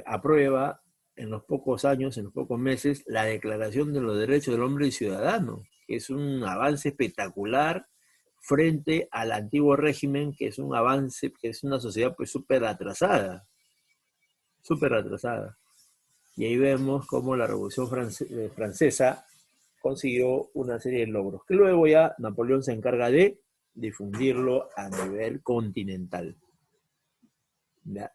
aprueba en los pocos años, en los pocos meses, la Declaración de los Derechos del Hombre y Ciudadano, que es un avance espectacular frente al antiguo régimen, que es un avance, que es una sociedad pues súper atrasada, súper atrasada. Y ahí vemos cómo la Revolución Francesa consiguió una serie de logros, que luego ya Napoleón se encarga de difundirlo a nivel continental. ¿Ya?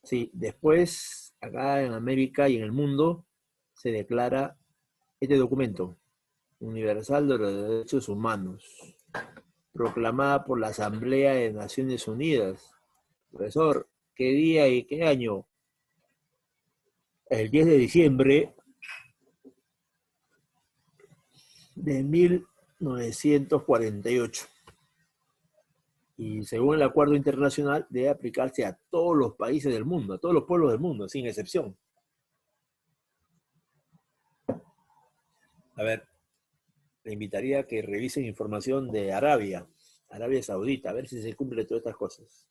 Sí, después, acá en América y en el mundo, se declara este documento, Universal de los Derechos Humanos, proclamada por la Asamblea de Naciones Unidas. Profesor, ¿qué día y qué año? El 10 de diciembre de 1948. Y según el acuerdo internacional, debe aplicarse a todos los países del mundo, a todos los pueblos del mundo, sin excepción. A ver, le invitaría a que revisen información de Arabia Saudita, a ver si se cumple todas estas cosas.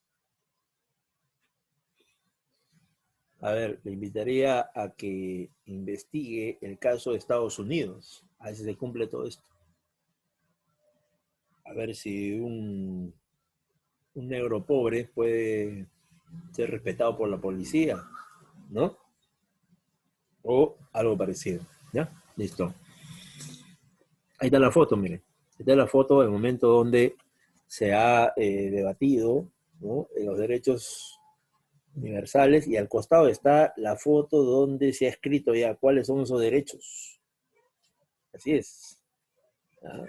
A ver, le invitaría a que investigue el caso de Estados Unidos. A ver si se cumple todo esto. A ver si un negro pobre puede ser respetado por la policía, ¿no? O algo parecido. ¿Ya? Listo. Ahí está la foto, miren. Ahí está la foto del momento donde se ha debatido, ¿no?, los derechos universales, y al costado está la foto donde se ha escrito ya cuáles son esos derechos. Así es. ¿Ah?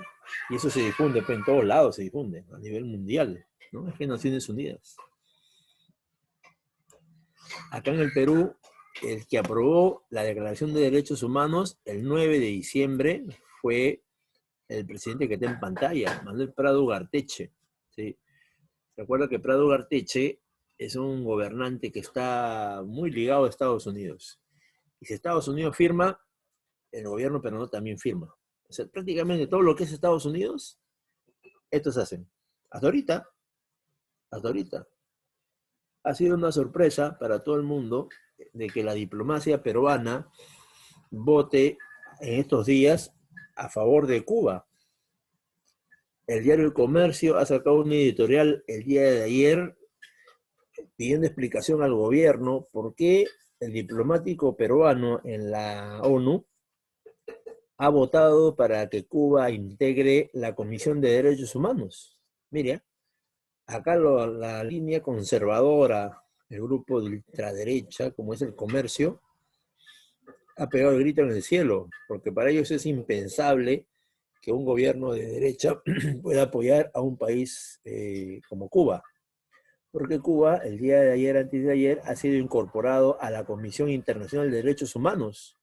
Y eso se difunde, pues en todos lados se difunde, a nivel mundial, ¿no? Es que Naciones Unidas. Acá en el Perú, el que aprobó la Declaración de Derechos Humanos el 9 de diciembre fue el presidente que está en pantalla, Manuel Prado Ugarteche. ¿Sí? Recuerda que Prado Ugarteche es un gobernante que está muy ligado a Estados Unidos. Y si Estados Unidos firma, el gobierno peruano también firma. O sea, prácticamente todo lo que es Estados Unidos, estos hacen. Hasta ahorita, hasta ahorita. Ha sido una sorpresa para todo el mundo de que la diplomacia peruana vote en estos días a favor de Cuba. El diario El Comercio ha sacado un editorial el día de ayer pidiendo explicación al gobierno por qué el diplomático peruano en la ONU ha votado para que Cuba integre la Comisión de Derechos Humanos. Mire, acá la línea conservadora, el grupo de ultraderecha, como es El Comercio, ha pegado el grito en el cielo, porque para ellos es impensable que un gobierno de derecha pueda apoyar a un país como Cuba. Porque Cuba, el día de ayer, antes de ayer, ha sido incorporado a la Comisión Internacional de Derechos Humanos.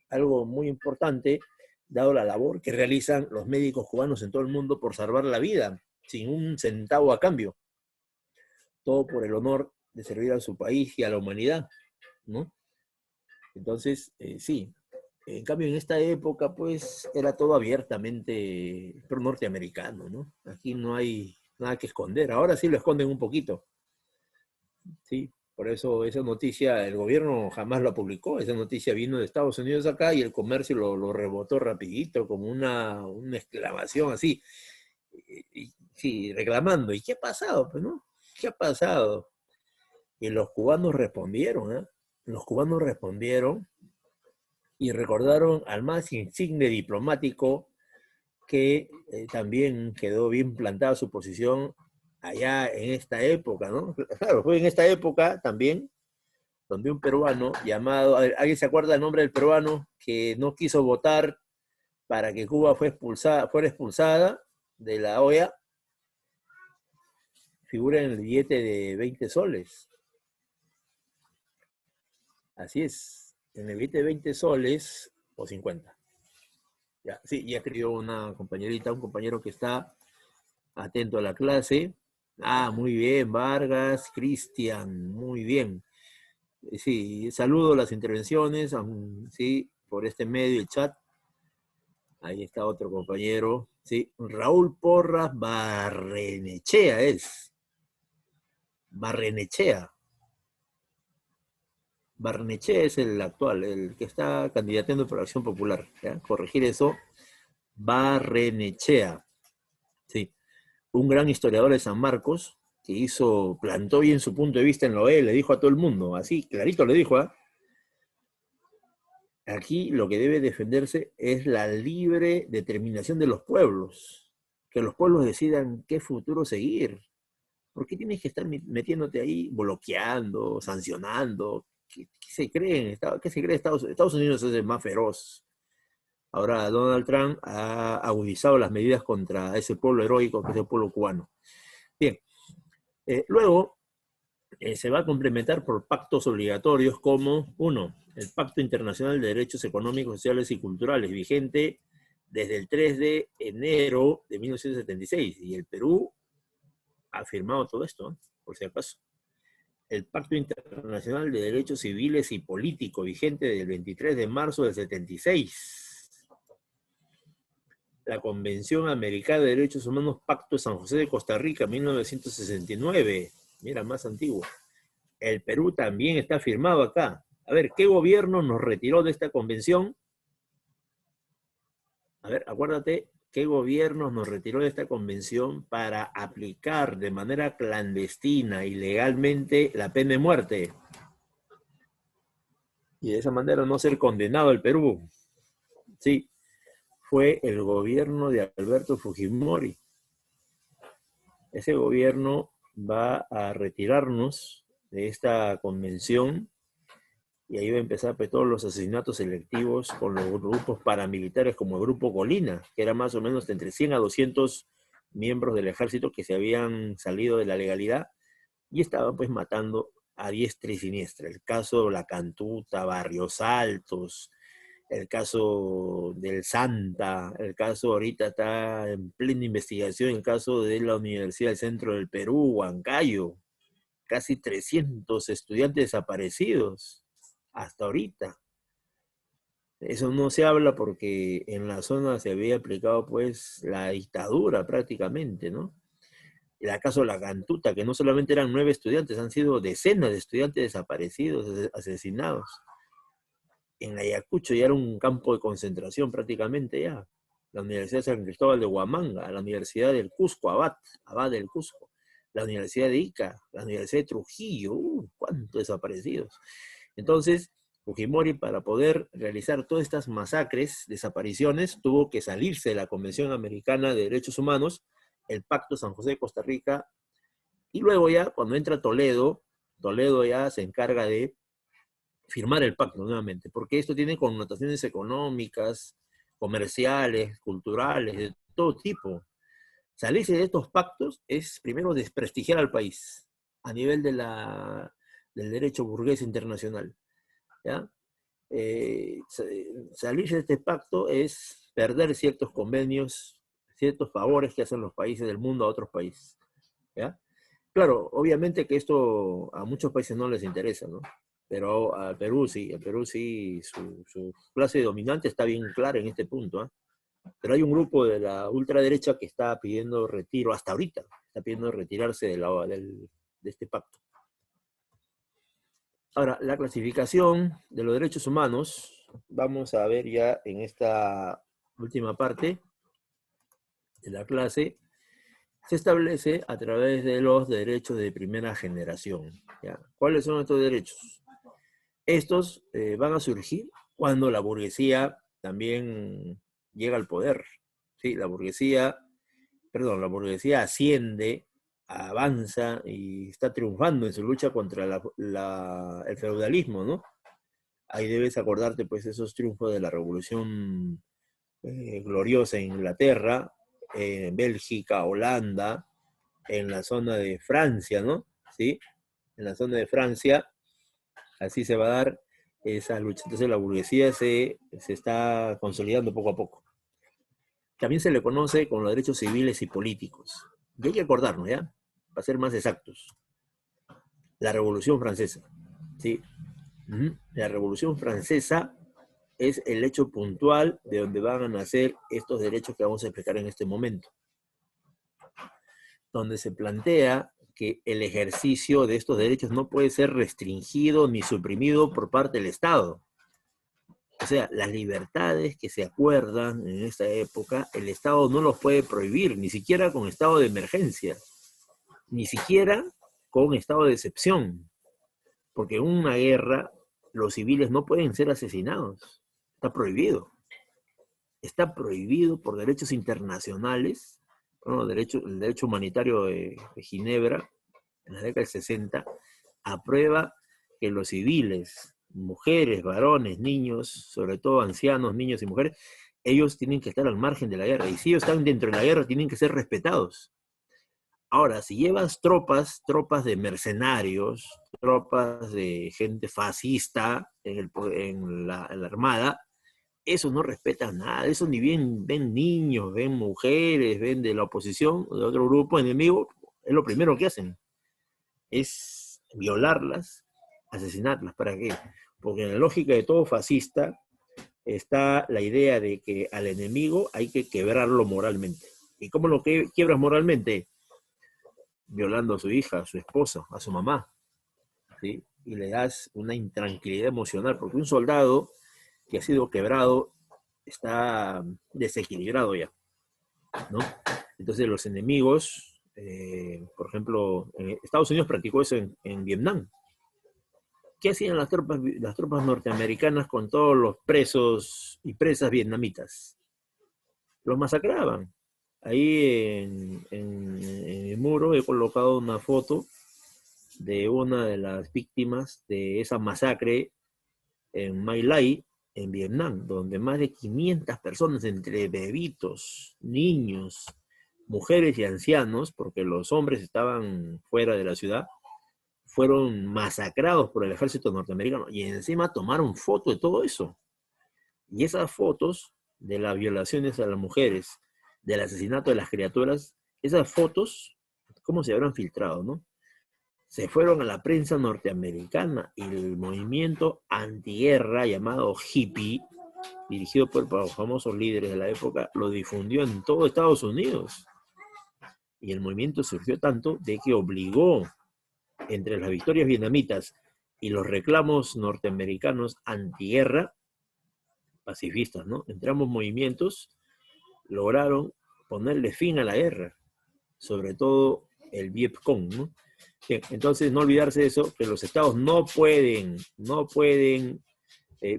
Algo muy importante, dado la labor que realizan los médicos cubanos en todo el mundo por salvar la vida, sin un centavo a cambio. Todo por el honor de servir a su país y a la humanidad, ¿no? Entonces, sí. En cambio, en esta época, pues, era todo abiertamente pro-norteamericano, ¿no? Aquí no hay nada que esconder. Ahora sí lo esconden un poquito, ¿sí? Por eso esa noticia, el gobierno jamás la publicó. Esa noticia vino de Estados Unidos acá y el comercio lo rebotó rapidito, como una exclamación así. Sí, reclamando. ¿Y qué ha pasado? Pues, ¿no? ¿Qué ha pasado? Y los cubanos respondieron, ¿eh? Los cubanos respondieron y recordaron al más insigne diplomático que también quedó bien plantada su posición allá en esta época, ¿no? Claro, fue en esta época también donde un peruano llamado, ¿alguien se acuerda el nombre del peruano que no quiso votar para que Cuba fuera expulsada de la OEA? Figura en el billete de 20 soles. Así es, en el billete de 20 soles o 50. Ya, sí, ya escribió una compañerita, un compañero que está atento a la clase. Ah, muy bien, Vargas, Cristian, muy bien. Sí, saludo las intervenciones, sí, por este medio, el chat. Ahí está otro compañero, sí, Raúl Porras Barrenechea es. Barrenechea. Barnechea es el actual, el que está candidateando por Acción Popular. ¿Ya? Corregir eso. Barrenechea. Sí. Un gran historiador de San Marcos que plantó bien su punto de vista en la OEA, le dijo a todo el mundo, así, clarito le dijo, ¿eh? Aquí lo que debe defenderse es la libre determinación de los pueblos, que los pueblos decidan qué futuro seguir. ¿Por qué tienes que estar metiéndote ahí, bloqueando, sancionando? ¿Qué se cree ¿Qué se cree Estados Unidos es el más feroz? Ahora Donald Trump ha agudizado las medidas contra ese pueblo heroico que es el pueblo cubano. Bien, luego se va a complementar por pactos obligatorios como, uno, el Pacto Internacional de Derechos Económicos, Sociales y Culturales, vigente desde el 3 de enero de 1976. Y el Perú ha firmado todo esto, por si acaso. El Pacto Internacional de Derechos Civiles y Políticos, vigente del 23 de marzo del 76. La Convención Americana de Derechos Humanos, Pacto San José de Costa Rica, 1969. Mira, más antiguo. el Perú también está firmado acá. A ver, ¿qué gobierno nos retiró de esta convención? A ver, acuérdate, ¿qué gobierno nos retiró de esta convención para aplicar de manera clandestina y legalmente la pena de muerte? Y de esa manera no ser condenado el Perú. Sí, fue el gobierno de Alberto Fujimori. Ese gobierno va a retirarnos de esta convención y ahí va a empezar pues, todos los asesinatos selectivos con los grupos paramilitares como el Grupo Colina, que era más o menos entre 100 a 200 miembros del ejército que se habían salido de la legalidad y estaban pues matando a diestra y siniestra. El caso de La Cantuta, Barrios Altos, el caso del Santa, el caso ahorita está en plena investigación, el caso de la Universidad del Centro del Perú, Huancayo, casi 300 estudiantes desaparecidos hasta ahorita. Eso no se habla porque en la zona se había aplicado pues la dictadura prácticamente, ¿no? El caso de La Cantuta, que no solamente eran 9 estudiantes, han sido decenas de estudiantes desaparecidos, asesinados. En Ayacucho ya era un campo de concentración prácticamente ya. La Universidad de San Cristóbal de Huamanga, la Universidad del Cusco, Abad del Cusco, la Universidad de Ica, la Universidad de Trujillo, cuántos desaparecidos. Entonces, Fujimori, para poder realizar todas estas masacres, desapariciones, tuvo que salirse de la Convención Americana de Derechos Humanos, el Pacto San José de Costa Rica, y luego ya, cuando entra Toledo, Toledo ya se encarga de firmar el pacto nuevamente, porque esto tiene connotaciones económicas, comerciales, culturales, de todo tipo. Salirse de estos pactos es primero desprestigiar al país a nivel de del derecho burgués internacional. ¿Ya? Salirse de este pacto es perder ciertos convenios, ciertos favores que hacen los países del mundo a otros países. ¿Ya? Claro, obviamente que esto a muchos países no les interesa, ¿no? Pero al Perú sí, su clase dominante está bien clara en este punto, ¿eh? Pero hay un grupo de la ultraderecha que está pidiendo retiro, hasta ahorita, está pidiendo retirarse de este pacto. Ahora, la clasificación de los derechos humanos, vamos a ver ya en esta última parte de la clase, se establece a través de los derechos de primera generación. ¿Ya? ¿Cuáles son estos derechos? Estos van a surgir cuando la burguesía también llega al poder. ¿Sí? La burguesía asciende, avanza y está triunfando en su lucha contra el feudalismo, ¿no? Ahí debes acordarte, pues, esos triunfos de la Revolución gloriosa en Inglaterra, en Bélgica, Holanda, en la zona de Francia, ¿no? ¿Sí? En la zona de Francia, así se va a dar esa lucha. Entonces la burguesía se está consolidando poco a poco. También se le conoce con los derechos civiles y políticos. Y hay que acordarnos, ¿ya? Para ser más exactos. La Revolución Francesa, ¿sí? La Revolución Francesa es el hecho puntual de donde van a nacer estos derechos que vamos a explicar en este momento. Donde se plantea que el ejercicio de estos derechos no puede ser restringido ni suprimido por parte del Estado. O sea, las libertades que se acuerdan en esta época, el Estado no los puede prohibir, ni siquiera con estado de emergencia, ni siquiera con estado de excepción, porque en una guerra los civiles no pueden ser asesinados, está prohibido. Está prohibido por derechos internacionales, bueno, el derecho humanitario de Ginebra, en la década del 60, aprueba que los civiles, mujeres, varones, niños, sobre todo ancianos, niños y mujeres, ellos tienen que estar al margen de la guerra. Y si ellos están dentro de la guerra, tienen que ser respetados. Ahora, si llevas tropas de mercenarios, tropas de gente fascista en la armada, eso no respeta nada. Eso ni bien ven niños, ven mujeres, ven de la oposición, de otro grupo enemigo, es lo primero que hacen. Es violarlas, asesinarlas. ¿Para qué? Porque en la lógica de todo fascista está la idea de que al enemigo hay que quebrarlo moralmente. ¿Y cómo lo quiebras moralmente? Violando a su hija, a su esposa, a su mamá. ¿sí? Y le das una intranquilidad emocional, porque un soldado que ha sido quebrado está desequilibrado ya, ¿no? Entonces los enemigos, por ejemplo, Estados Unidos practicó eso en Vietnam. ¿Qué hacían las tropas norteamericanas con todos los presos y presas vietnamitas? Los masacraban. Ahí en mi muro he colocado una foto de una de las víctimas de esa masacre en My Lai, en Vietnam, donde más de 500 personas, entre bebitos, niños, mujeres y ancianos, porque los hombres estaban fuera de la ciudad, fueron masacrados por el ejército norteamericano y encima tomaron foto de todo eso. Y esas fotos de las violaciones a las mujeres, del asesinato de las criaturas, esas fotos, ¿cómo se habrán filtrado, no? Se fueron a la prensa norteamericana y el movimiento antiguerra llamado hippie, dirigido por los famosos líderes de la época, lo difundió en todo Estados Unidos. Y el movimiento surgió tanto de que obligó, entre las victorias vietnamitas y los reclamos norteamericanos antiguerra, pacifistas, ¿no? Entre ambos movimientos lograron ponerle fin a la guerra, sobre todo el Vietcong, ¿no? Bien, entonces no olvidarse de eso, que los estados no pueden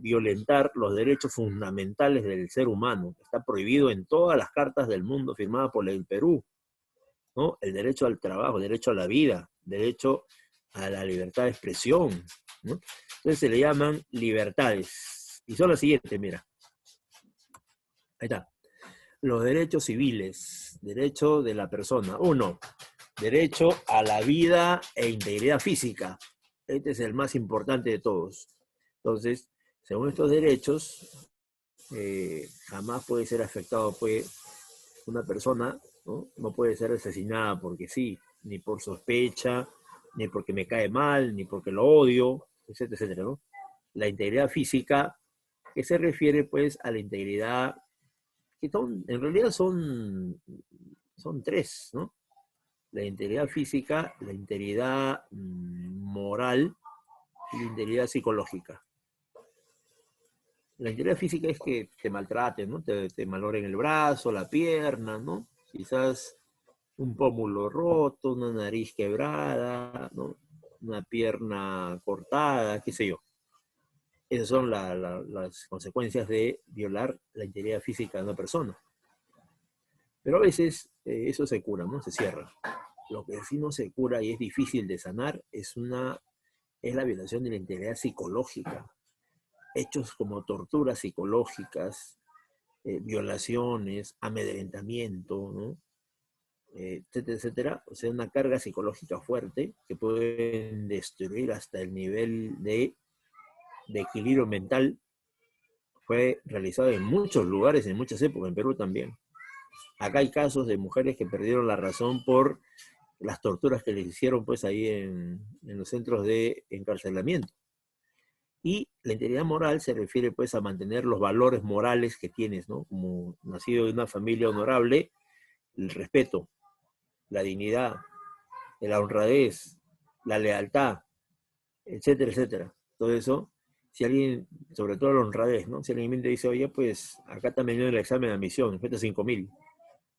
violentar los derechos fundamentales del ser humano. Está prohibido en todas las cartas del mundo firmadas por el Perú, ¿no? El derecho al trabajo, el derecho a la vida, derecho a la libertad de expresión, ¿no? Entonces se le llaman libertades. Y son las siguientes, mira. Ahí está. Los derechos civiles, derecho de la persona. Uno, derecho a la vida e integridad física. Este es el más importante de todos. Entonces, según estos derechos, jamás puede ser afectado, una persona, ¿no? No puede ser asesinada porque sí, ni por sospecha, ni porque me cae mal, ni porque lo odio, etcétera, etcétera, ¿no? La integridad física, que se refiere pues a la integridad, que en realidad son tres, ¿no? La integridad física, la integridad moral y la integridad psicológica. La integridad física es que te maltraten, ¿no? Te malogren el brazo, la pierna, ¿no? Quizás un pómulo roto, una nariz quebrada, ¿no? Una pierna cortada, qué sé yo. Esas son las consecuencias de violar la integridad física de una persona. Pero a veces eso se cura, ¿no? Se cierra. Lo que sí no se cura y es difícil de sanar es la violación de la integridad psicológica. Hechos como torturas psicológicas, violaciones, amedrentamiento, ¿no? Etcétera, etcétera. O sea, una carga psicológica fuerte que pueden destruir hasta el nivel de equilibrio mental. Fue realizado en muchos lugares, en muchas épocas, en Perú también. Acá hay casos de mujeres que perdieron la razón por las torturas que les hicieron pues ahí en los centros de encarcelamiento. Y la integridad moral se refiere pues a mantener los valores morales que tienes, ¿no? Como nacido de una familia honorable, el respeto, la dignidad, la honradez, la lealtad, etcétera, etcétera. Todo eso, si alguien, sobre todo la honradez, ¿no? Si alguien te dice, oye, pues acá también viene el examen de admisión, falta 5.000.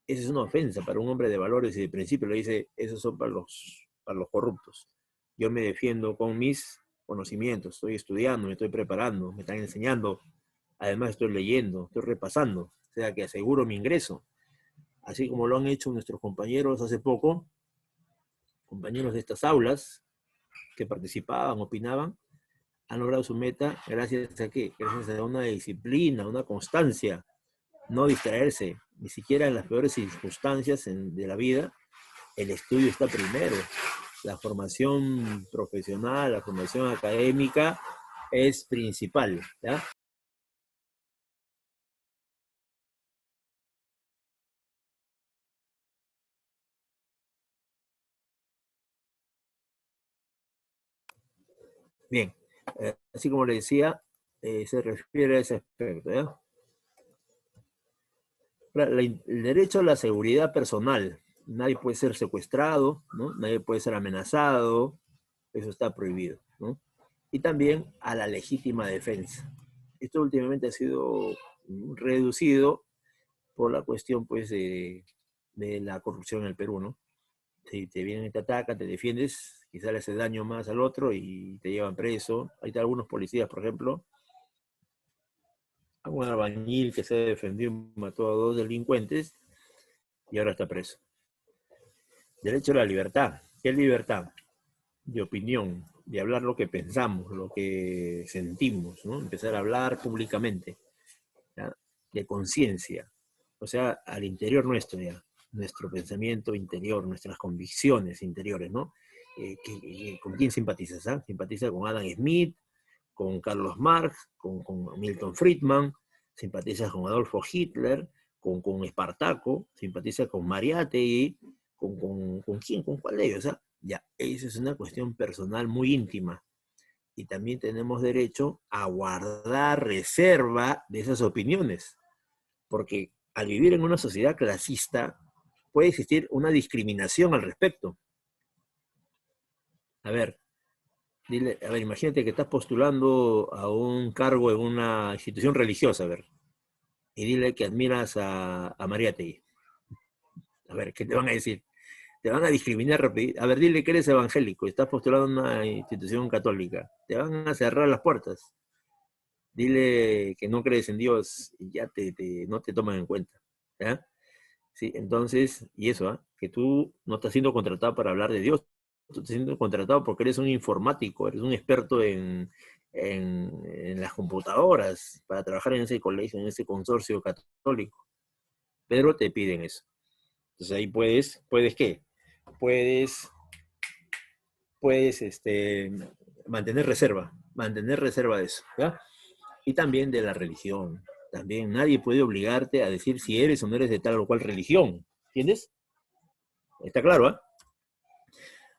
Esa es una ofensa para un hombre de valores y de principios. Le dice, esos son para los corruptos. Yo me defiendo con mis conocimientos, estoy estudiando, me estoy preparando, me están enseñando, además estoy leyendo, estoy repasando, o sea que aseguro mi ingreso. Así como lo han hecho nuestros compañeros hace poco, compañeros de estas aulas que participaban, opinaban, han logrado su meta gracias a qué? Gracias a una disciplina, una constancia, no distraerse, ni siquiera en las peores circunstancias de la vida, el estudio está primero. La formación profesional, la formación académica es principal, ¿ya? Bien, así como le decía, se refiere a ese aspecto, ¿ya? El derecho a la seguridad personal. Nadie puede ser secuestrado, ¿no? Nadie puede ser amenazado, eso está prohibido. ¿no? Y también a la legítima defensa. Esto últimamente ha sido reducido por la cuestión, pues, de la corrupción en el Perú, ¿no? Si te vienen y te atacan, te defiendes, quizá le haces daño más al otro y te llevan preso. Hay algunos policías, por ejemplo, un albañil que se defendió y mató a 2 delincuentes y ahora está preso. Derecho a la libertad. ¿Qué es libertad? De opinión, de hablar lo que pensamos, lo que sentimos, ¿no? Empezar a hablar públicamente, ¿ya? De conciencia, o sea, al interior nuestro ya, nuestro pensamiento interior, nuestras convicciones interiores, ¿no? ¿Con quién simpatizas? ¿Ah? ¿Simpatiza con Adam Smith, con Carlos Marx, con Milton Friedman? ¿Simpatizas con Adolfo Hitler, con Espartaco? ¿Simpatiza con Mariátegui? ¿Con quién? ¿Con cuál de ellos? ¿Ah? Ya, esa es una cuestión personal muy íntima. Y también tenemos derecho a guardar reserva de esas opiniones, porque al vivir en una sociedad clasista puede existir una discriminación al respecto. A ver, dile, a ver, imagínate que estás postulando a un cargo en una institución religiosa, a ver, y dile que admiras a Mariátegui. A ver, ¿qué te van a decir? Te van a discriminar rapidito. A ver, dile que eres evangélico y estás postulando a una institución católica. Te van a cerrar las puertas. Dile que no crees en Dios y ya no te toman en cuenta. ¿Ya? Sí, entonces, y eso, ¿ah? Que tú no estás siendo contratado para hablar de Dios, tú estás siendo contratado porque eres un informático, eres un experto en las computadoras, para trabajar en ese colegio, en ese consorcio católico, pero te piden eso. Entonces ahí ¿puedes qué? Puedes, puedes mantener reserva de eso, ¿ya? Y también de la religión. También nadie puede obligarte a decir si eres o no eres de tal o cual religión. ¿Entiendes? Está claro, ¿eh?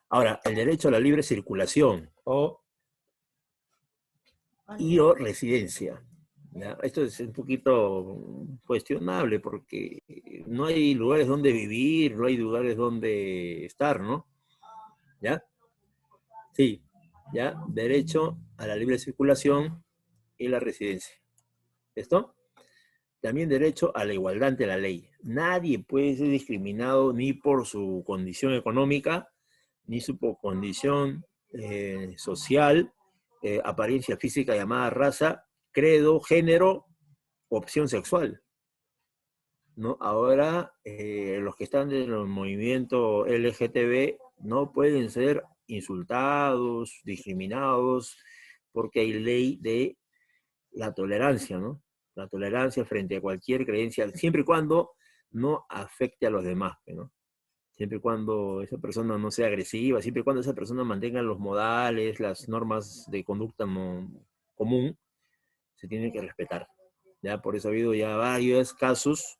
Ahora, el derecho a la libre circulación o residencia. ¿Ya? Esto es un poquito cuestionable porque no hay lugares donde vivir, no hay lugares donde estar, ¿no? ¿Ya? Sí, ¿ya? Derecho a la libre circulación y la residencia. ¿Esto? También derecho a la igualdad ante la ley. Nadie puede ser discriminado ni por su condición económica, ni su condición social, apariencia física llamada raza, credo, género, opción sexual. ¿No? Ahora, los que están en el movimiento LGTB no pueden ser insultados, discriminados, porque hay ley de la tolerancia, ¿no? La tolerancia frente a cualquier creencia, siempre y cuando no afecte a los demás, ¿no? Siempre y cuando esa persona no sea agresiva, siempre y cuando esa persona mantenga los modales, las normas de conducta común, se tiene que respetar. Ya por eso ha habido ya varios casos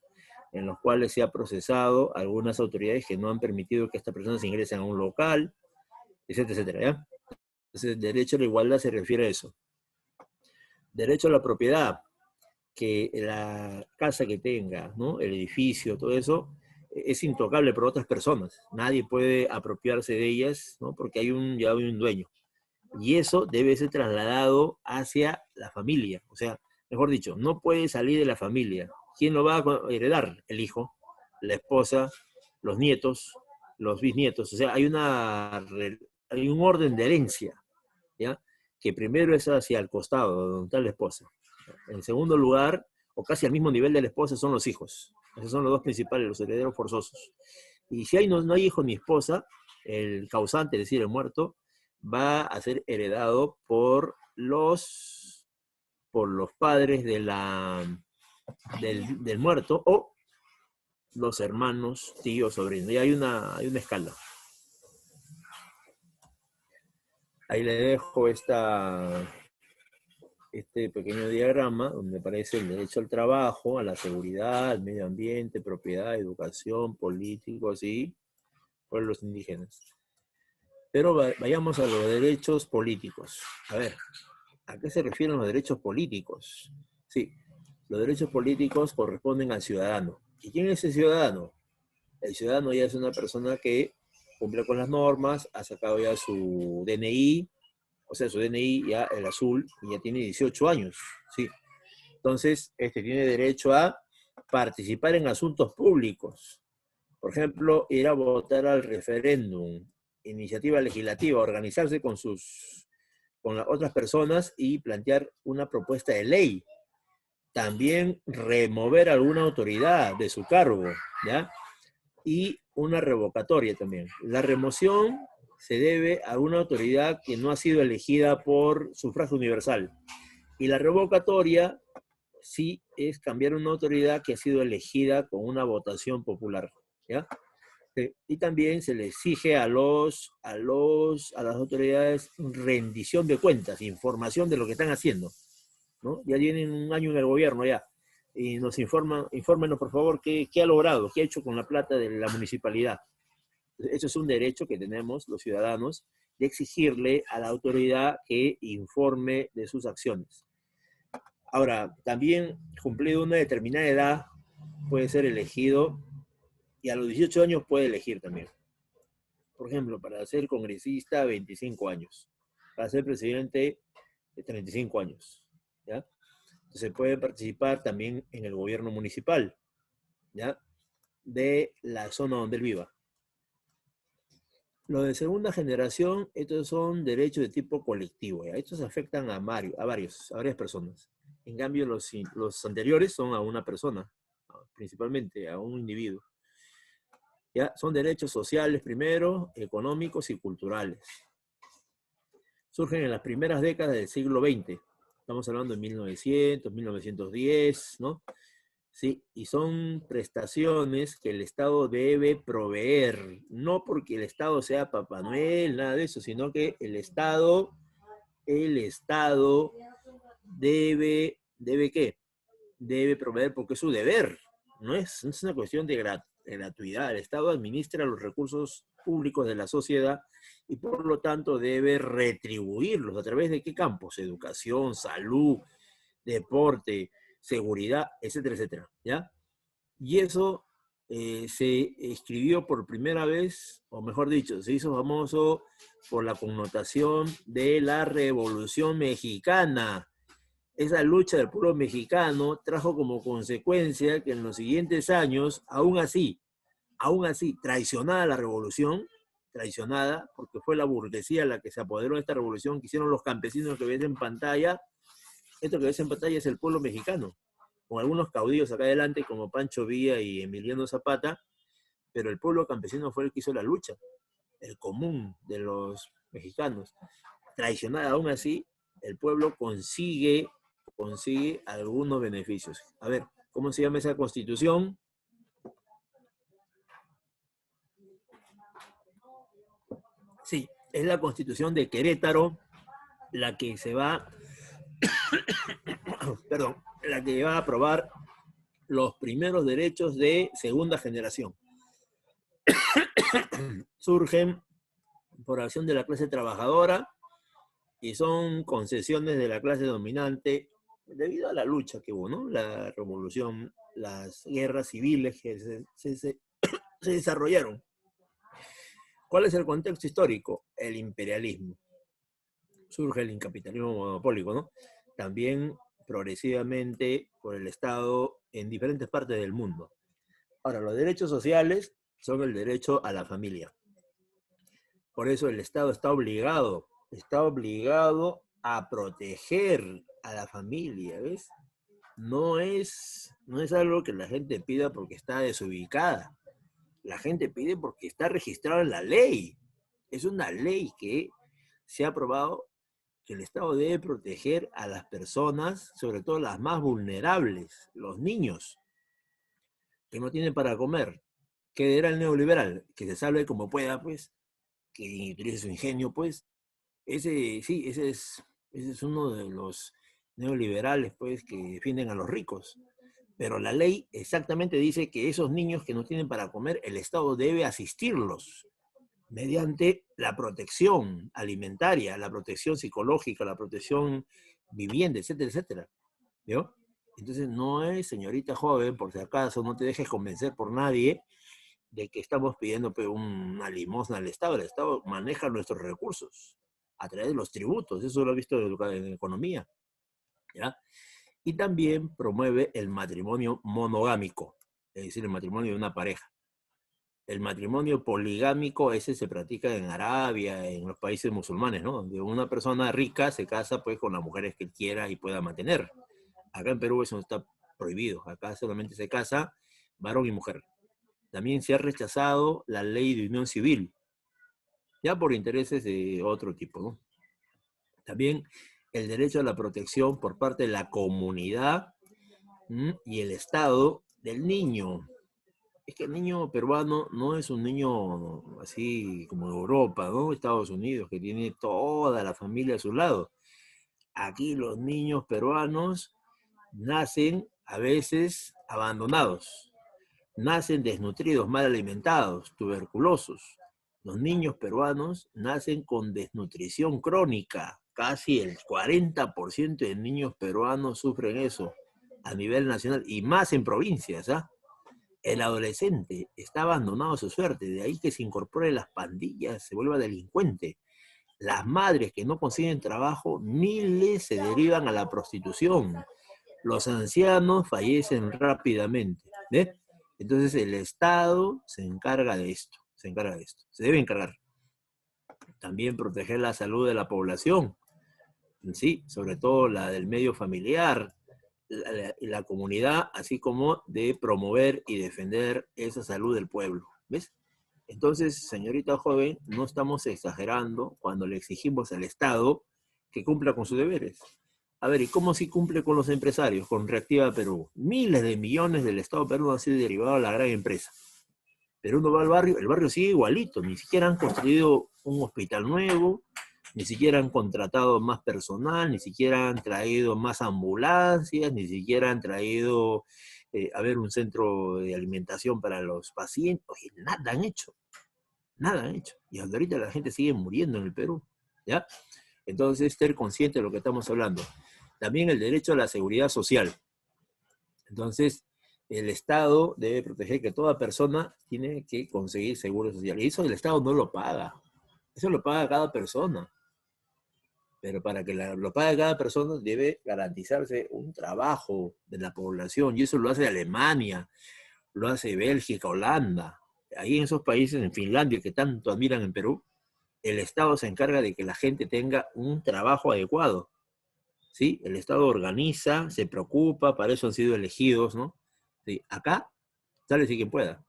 en los cuales se ha procesado algunas autoridades que no han permitido que estas personas ingresen a un local, etcétera, etcétera, ¿ya? Entonces, derecho a la igualdad se refiere a eso. Derecho a la propiedad, que la casa que tenga, ¿no? El edificio, todo eso, es intocable por otras personas. Nadie puede apropiarse de ellas, ¿no? Porque ya hay un dueño. Y eso debe ser trasladado hacia la familia. O sea, mejor dicho, no puede salir de la familia. ¿Quién lo va a heredar? El hijo, la esposa, los nietos, los bisnietos. O sea, hay un orden de herencia, ¿ya? Que primero es hacia el costado, donde está la esposa. En segundo lugar, o casi al mismo nivel de la esposa, son los hijos. Esos son los dos principales, los herederos forzosos. Y si no hay hijo ni esposa, el causante, es decir, el muerto, va a ser heredado por los padres del muerto o los hermanos, tíos, sobrinos. Y hay una escala. Ahí le dejo este pequeño diagrama donde aparece el derecho al trabajo, a la seguridad, al medio ambiente, propiedad, educación, político, así, pueblos indígenas. Pero vayamos a los derechos políticos. A ver, ¿a qué se refieren los derechos políticos? Sí, los derechos políticos corresponden al ciudadano. ¿Y quién es el ciudadano? El ciudadano ya es una persona que cumple con las normas, ha sacado ya su DNI, O sea, su DNI ya, el azul, ya tiene 18 años, ¿sí? Entonces, tiene derecho a participar en asuntos públicos. Por ejemplo, ir a votar al referéndum, iniciativa legislativa, organizarse con las otras personas y plantear una propuesta de ley. También remover alguna autoridad de su cargo, ¿ya? Y una revocatoria también. La remoción se debe a una autoridad que no ha sido elegida por sufragio universal. Y la revocatoria sí es cambiar una autoridad que ha sido elegida con una votación popular, ¿ya? Y también se le exige a las autoridades rendición de cuentas, información de lo que están haciendo, ¿no? Ya tienen un año en el gobierno ya, y infórmenos por favor qué ha logrado, qué ha hecho con la plata de la municipalidad. Eso es un derecho que tenemos los ciudadanos de exigirle a la autoridad que informe de sus acciones. Ahora, también cumplido una determinada edad puede ser elegido y a los 18 años puede elegir también. Por ejemplo, para ser congresista, 25 años. Para ser presidente, 35 años. ¿Ya? Se puede participar también en el gobierno municipal, ¿ya? De la zona donde él viva. Lo de segunda generación, estos son derechos de tipo colectivo, ¿ya? Estos afectan a varias personas. En cambio, los anteriores son a una persona, principalmente a un individuo. ¿Ya? Son derechos sociales primero, económicos y culturales. Surgen en las primeras décadas del siglo XX. Estamos hablando de 1900, 1910, ¿no? Sí, y son prestaciones que el Estado debe proveer, no porque el Estado sea Papá Noel, nada de eso, sino que el Estado debe ¿qué? Debe proveer porque es su deber, no es una cuestión de gratuidad. El Estado administra los recursos públicos de la sociedad y por lo tanto debe retribuirlos. ¿A través de qué campos? Educación, salud, deporte, seguridad, etcétera, etcétera, ¿ya? Y eso se escribió por primera vez, o mejor dicho, se hizo famoso por la connotación de la Revolución Mexicana. Esa lucha del pueblo mexicano trajo como consecuencia que en los siguientes años, aún así, traicionada la revolución, traicionada, porque fue la burguesía la que se apoderó de esta revolución, que hicieron los campesinos que ves en pantalla. Esto que ves en pantalla es el pueblo mexicano, con algunos caudillos acá adelante como Pancho Villa y Emiliano Zapata, pero el pueblo campesino fue el que hizo la lucha, el común de los mexicanos. Traicionada aún así, el pueblo consigue algunos beneficios. A ver, ¿cómo se llama esa constitución? Sí, es la constitución de Querétaro, la que se va, perdón, la que va a aprobar los primeros derechos de segunda generación. Surgen por acción de la clase trabajadora y son concesiones de la clase dominante debido a la lucha que hubo, ¿no? La revolución, las guerras civiles que se desarrollaron. ¿Cuál es el contexto histórico? El imperialismo. Surge el capitalismo monopólico, ¿no? También progresivamente por el Estado en diferentes partes del mundo. Ahora, los derechos sociales son el derecho a la familia. Por eso el Estado está obligado a proteger a la familia, ¿ves? No es algo que la gente pida porque está desubicada. La gente pide porque está registrado en la ley. Es una ley que se ha aprobado que el Estado debe proteger a las personas, sobre todo las más vulnerables, los niños, que no tienen para comer. ¿Qué era el neoliberal? Que se salve como pueda, pues, que utilice su ingenio, pues. Ese es uno de los neoliberales, pues, que defienden a los ricos. Pero la ley exactamente dice que esos niños que no tienen para comer, el Estado debe asistirlos mediante la protección alimentaria, la protección psicológica, la protección vivienda, etcétera, etcétera. ¿Vio? Entonces no es, señorita joven, por si acaso, no te dejes convencer por nadie de que estamos pidiendo una limosna al Estado. El Estado maneja nuestros recursos. a través de los tributos. Eso lo he visto en economía, ¿ya? Y también promueve el matrimonio monogámico, es decir, el matrimonio de una pareja. El matrimonio poligámico, ese se practica en Arabia, en los países musulmanes, ¿no? Donde una persona rica se casa pues con las mujeres que quiera y pueda mantener. Acá en Perú eso está prohibido. Acá solamente se casa varón y mujer. También se ha rechazado la ley de unión civil, ya por intereses de otro tipo, ¿no? También el derecho a la protección por parte de la comunidad y el Estado del niño. Es que el niño peruano no es un niño así como Europa, ¿no? Estados Unidos, que tiene toda la familia a su lado. Aquí los niños peruanos nacen a veces abandonados, nacen desnutridos, mal alimentados, tuberculosos. Los niños peruanos nacen con desnutrición crónica. Casi el 40% de niños peruanos sufren eso a nivel nacional y más en provincias, ¿ah? El adolescente está abandonado a su suerte, de ahí que se incorpore las pandillas, se vuelva delincuente. Las madres que no consiguen trabajo, miles se derivan a la prostitución. Los ancianos fallecen rápidamente. ¿Ves? Entonces el Estado se encarga de esto, se debe encargar. También proteger la salud de la población, sí, sobre todo la del medio familiar, la comunidad, así como de promover y defender esa salud del pueblo. ¿Ves? Entonces, señorita joven, no estamos exagerando cuando le exigimos al Estado que cumpla con sus deberes. A ver, ¿y cómo si cumple con los empresarios, con Reactiva Perú? Miles de millones del Estado Perú han sido derivados a la gran empresa. Pero uno va al barrio, el barrio sigue igualito, ni siquiera han construido un hospital nuevo, ni siquiera han contratado más personal, ni siquiera han traído más ambulancias, ni siquiera han traído, un centro de alimentación para los pacientes. Oye, nada han hecho, nada han hecho. Y hasta ahorita la gente sigue muriendo en el Perú, ¿ya? Entonces, ser consciente de lo que estamos hablando. También el derecho a la seguridad social. Entonces, el Estado debe proteger que toda persona tiene que conseguir seguro social. Y eso el Estado no lo paga. Eso lo paga cada persona. Pero para que lo pague cada persona debe garantizarse un trabajo de la población. Y eso lo hace Alemania, lo hace Bélgica, Holanda. Ahí en esos países, en Finlandia, que tanto admiran en Perú, el Estado se encarga de que la gente tenga un trabajo adecuado. ¿Sí? El Estado organiza, se preocupa, para eso han sido elegidos, ¿no? ¿Sí? Acá, sale si quien pueda.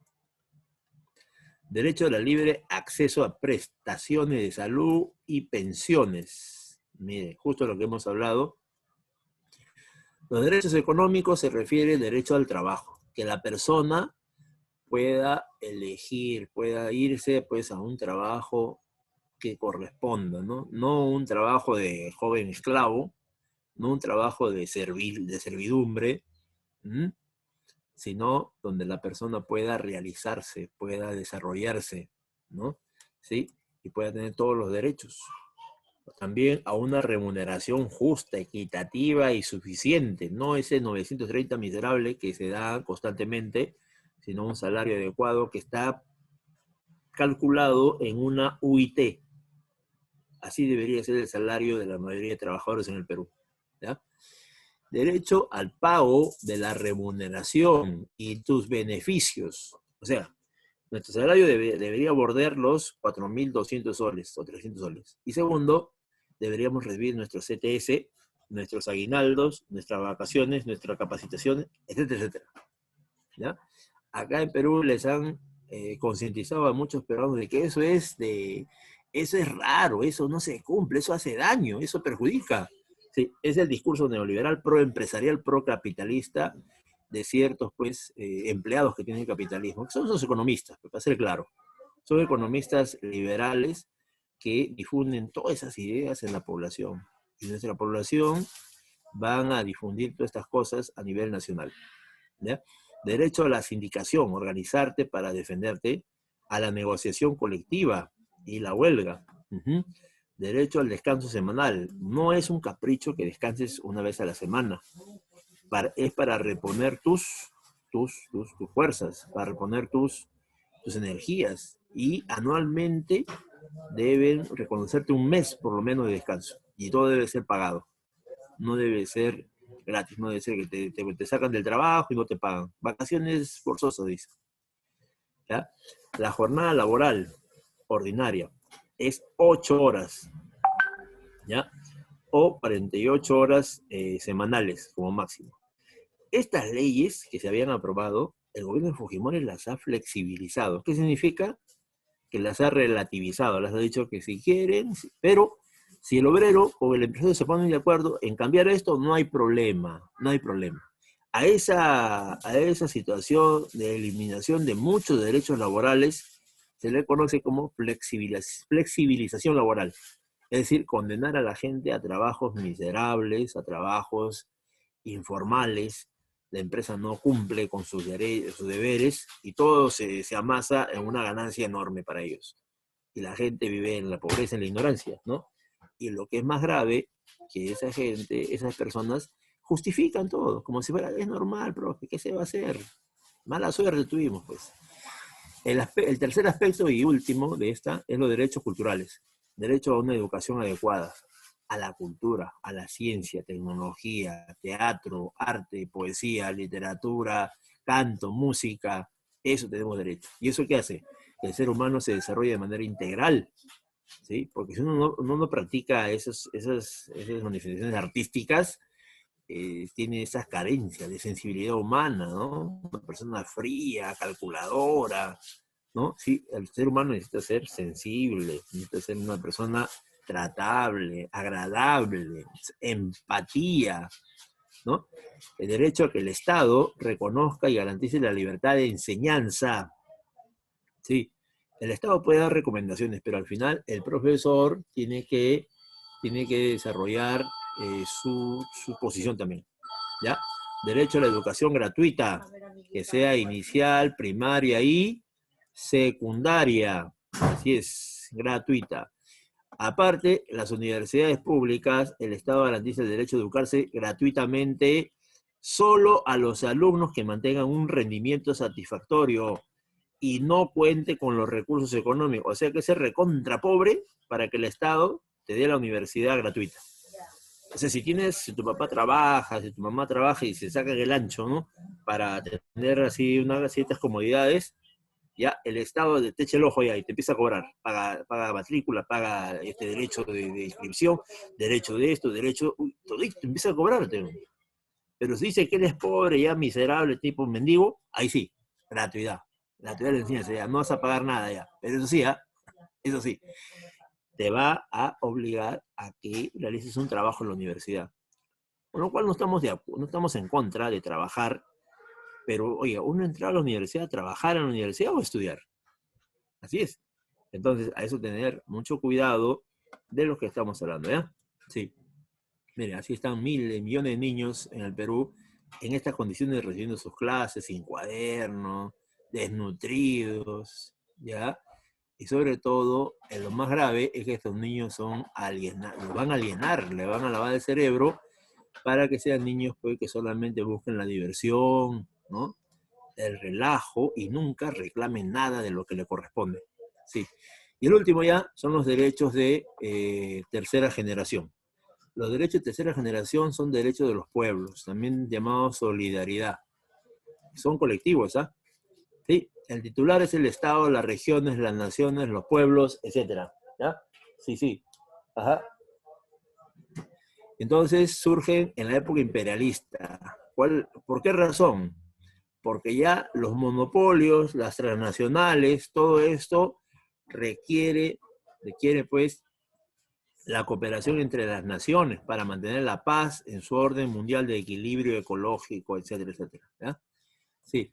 Derecho a la libre acceso a prestaciones de salud y pensiones. Mire, justo lo que hemos hablado. Los derechos económicos se refiere al derecho al trabajo, que la persona pueda elegir, pueda irse pues a un trabajo que corresponda, ¿no? No un trabajo de joven esclavo, no un trabajo de servidumbre, sino donde la persona pueda realizarse, pueda desarrollarse, ¿no? ¿Sí? Y pueda tener todos los derechos. También a una remuneración justa, equitativa y suficiente, no ese 930 miserable que se da constantemente, sino un salario adecuado que está calculado en una UIT. Así debería ser el salario de la mayoría de trabajadores en el Perú, ¿ya? Derecho al pago de la remuneración y tus beneficios. O sea, nuestro salario debería bordear los 4.200 soles o 300 soles. Y segundo, deberíamos recibir nuestros CTS, nuestros aguinaldos, nuestras vacaciones, nuestras capacitaciones, etcétera, etcétera. ¿Ya? Acá en Perú les han concientizado a muchos peruanos de que eso es raro, eso no se cumple, eso hace daño, eso perjudica. Sí, es el discurso neoliberal proempresarial, procapitalista de ciertos pues, empleados que tienen capitalismo, que son los economistas, para ser claro. Son economistas liberales que difunden todas esas ideas en la población. Y nuestra población van a difundir todas estas cosas a nivel nacional. ¿Ya? Derecho a la sindicación, organizarte para defenderte, a la negociación colectiva y la huelga. Derecho al descanso semanal. No es un capricho que descanses una vez a la semana. Es para reponer tus fuerzas, para reponer tus energías. Y anualmente deben reconocerte un mes por lo menos de descanso. Y todo debe ser pagado. No debe ser gratis, no debe ser que te sacan del trabajo y no te pagan. Vacaciones forzosas, dice. ¿Ya? La jornada laboral ordinaria es 8 horas, ¿ya? O 48 horas semanales como máximo. Estas leyes que se habían aprobado, el gobierno de Fujimori las ha flexibilizado. ¿Qué significa? Que las ha relativizado, las ha dicho que si quieren, pero si el obrero o el empresario se ponen de acuerdo en cambiar esto, no hay problema, no hay problema. A esa situación de eliminación de muchos derechos laborales se le conoce como flexibilización laboral. Es decir, condenar a la gente a trabajos miserables, a trabajos informales. La empresa no cumple con sus deberes y todo se amasa en una ganancia enorme para ellos. Y la gente vive en la pobreza, en la ignorancia, ¿no? Y lo que es más grave, que esa gente, esas personas, justifican todo, como si fuera, es normal, profe, ¿qué se va a hacer? Mala suerte tuvimos, pues. El tercer aspecto y último de esta es los derechos culturales. Derecho a una educación adecuada, a la cultura, a la ciencia, tecnología, teatro, arte, poesía, literatura, canto, música, eso tenemos derecho. ¿Y eso qué hace? Que el ser humano se desarrolle de manera integral, ¿sí? Porque si uno no practica esas manifestaciones artísticas, tiene esas carencias de sensibilidad humana, ¿no? Una persona fría, calculadora, ¿no? Sí, el ser humano necesita ser sensible, necesita ser una persona tratable, agradable, empatía, ¿no? El derecho a que el Estado reconozca y garantice la libertad de enseñanza. Sí, el Estado puede dar recomendaciones, pero al final el profesor tiene que desarrollar su posición también, ¿ya? Derecho a la educación gratuita, que sea inicial, primaria y secundaria. Así es, gratuita. Aparte, las universidades públicas, el Estado garantiza el derecho a educarse gratuitamente solo a los alumnos que mantengan un rendimiento satisfactorio y no cuente con los recursos económicos. O sea que ser recontra pobre para que el Estado te dé la universidad gratuita. O sea, si tu papá trabaja, si tu mamá trabaja y se saca el ancho, ¿no? Para tener así unas ciertas comodidades, ya el Estado te echa el ojo ya y te empieza a cobrar. Paga matrícula, paga este derecho de inscripción, derecho de esto, derecho, todo esto empieza a cobrarte. Pero si dice que eres pobre, ya miserable, tipo mendigo, ahí sí, gratuidad. Gratuidad de enseñanza, ya no vas a pagar nada ya. Pero eso sí, eso sí, te va a obligar a que realices un trabajo en la universidad. Con lo cual no estamos en contra de trabajar, pero oiga, uno entra a la universidad a trabajar en la universidad o a estudiar. Así es. Entonces, a eso tener mucho cuidado de lo que estamos hablando, ¿ya? Sí. Mire, así están miles, millones de niños en el Perú en estas condiciones recibiendo sus clases, sin cuaderno, desnutridos, ¿ya? Y sobre todo, lo más grave es que estos niños los van a alienar, le van a lavar el cerebro para que sean niños pues, que solamente busquen la diversión, ¿no? El relajo y nunca reclamen nada de lo que le corresponde. Sí. Y el último ya son los derechos de tercera generación. Los derechos de tercera generación son derechos de los pueblos, también llamados solidaridad. Son colectivos, ¿ah? Sí, el titular es el Estado, las regiones, las naciones, los pueblos, etc. ¿Ya? Sí, sí. Ajá. Entonces surgen en la época imperialista. ¿Por qué razón? Porque ya los monopolios, las transnacionales, todo esto requiere pues la cooperación entre las naciones para mantener la paz en su orden mundial de equilibrio ecológico, etcétera, etcétera. ¿Ya? Sí.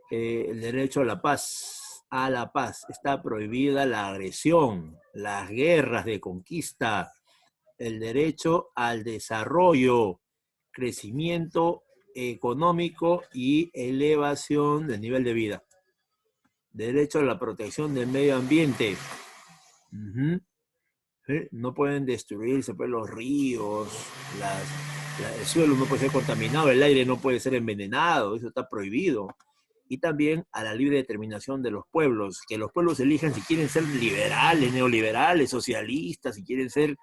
El derecho a la paz. Está prohibida la agresión, las guerras de conquista, el derecho al desarrollo, crecimiento económico y elevación del nivel de vida. Derecho a la protección del medio ambiente. No pueden destruirse pues, los ríos, el suelo no puede ser contaminado, el aire no puede ser envenenado, eso está prohibido. y también a la libre determinación de los pueblos, que los pueblos elijan si quieren ser liberales, neoliberales, socialistas, si quieren ser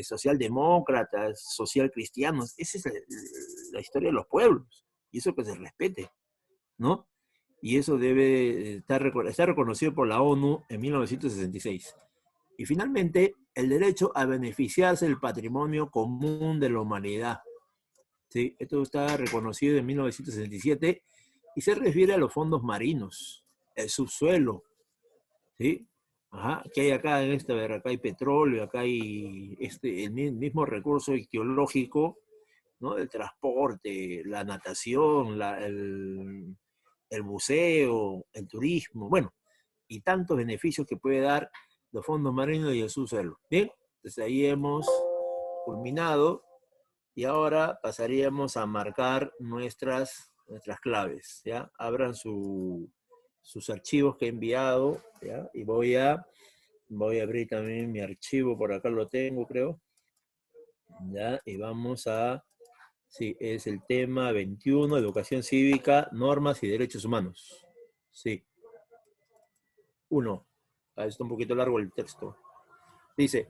socialdemócratas, social cristianos. Esa es la historia de los pueblos, y eso que se respete, ¿no? Y eso debe estar reconocido por la ONU en 1966. Y finalmente, el derecho a beneficiarse del patrimonio común de la humanidad. ¿Sí? Esto está reconocido en 1967 y se refiere a los fondos marinos, el subsuelo, ¿sí? Ajá, que hay acá en esta, acá hay petróleo, acá hay el mismo recurso ictiológico, ¿no? El transporte, la natación, el buceo, el turismo, bueno, y tantos beneficios que puede dar los fondos marinos y el subsuelo. Bien, entonces ahí hemos culminado y ahora pasaríamos a marcar nuestras claves, ¿ya? Abran sus archivos que he enviado, ¿ya? Y voy a abrir también mi archivo, por acá lo tengo, creo, ¿ya? Y vamos a, sí, es el tema 21, educación cívica, normas y derechos humanos. Sí. 1. Está un poquito largo el texto. Dice,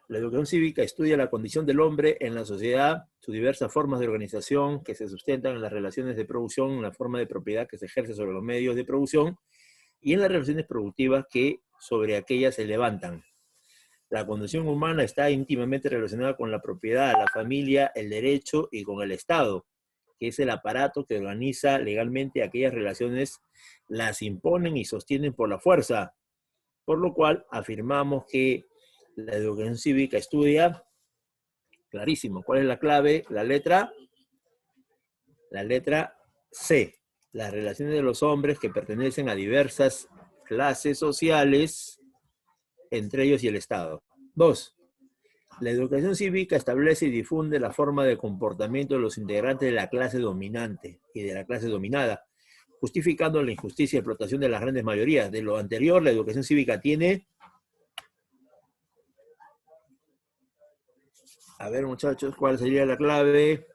la educación cívica estudia la condición del hombre en la sociedad, sus diversas formas de organización que se sustentan en las relaciones de producción, en la forma de propiedad que se ejerce sobre los medios de producción y en las relaciones productivas que sobre aquellas se levantan. La condición humana está íntimamente relacionada con la propiedad, la familia, el derecho y con el Estado, que es el aparato que organiza legalmente aquellas relaciones, las imponen y sostienen por la fuerza, por lo cual afirmamos que la educación cívica estudia, clarísimo, ¿cuál es la clave? La letra C, las relaciones de los hombres que pertenecen a diversas clases sociales, entre ellos y el Estado. 2. La educación cívica establece y difunde la forma de comportamiento de los integrantes de la clase dominante y de la clase dominada, justificando la injusticia y explotación de las grandes mayorías. De lo anterior, la educación cívica tiene... A ver, muchachos, ¿cuál sería la clave?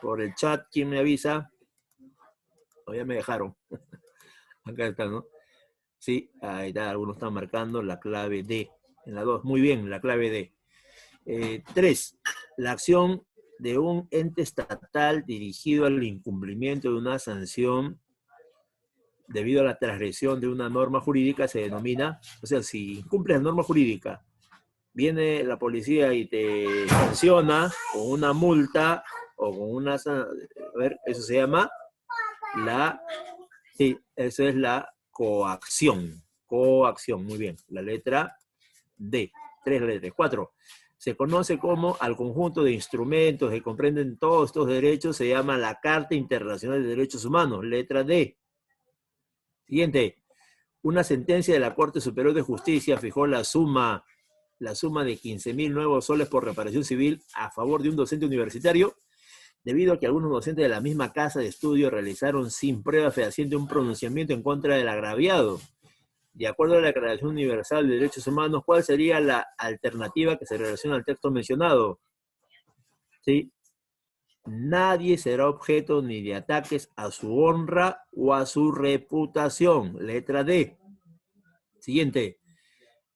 Por el chat, ¿quién me avisa? O ya me dejaron. Acá está, ¿no? Sí, ahí está, algunos están marcando la clave D. En la 2, muy bien, la clave D. 3. La acción de un ente estatal dirigido al incumplimiento de una sanción debido a la transgresión de una norma jurídica se denomina, o sea, si incumples la norma jurídica, viene la policía y te sanciona con una multa o con una... A ver, eso se llama sí, eso es la coacción. Coacción, muy bien. La letra D. 3 letras. 4. Se conoce como al conjunto de instrumentos que comprenden todos estos derechos, se llama la Carta Internacional de Derechos Humanos. Letra D. Siguiente. Una sentencia de la Corte Superior de Justicia fijó la suma de 15.000 nuevos soles por reparación civil a favor de un docente universitario, debido a que algunos docentes de la misma casa de estudio realizaron sin prueba fehaciente un pronunciamiento en contra del agraviado. De acuerdo a la Declaración Universal de Derechos Humanos, ¿cuál sería la alternativa que se relaciona al texto mencionado? ¿Sí? Nadie será objeto ni de ataques a su honra o a su reputación. Letra D. Siguiente.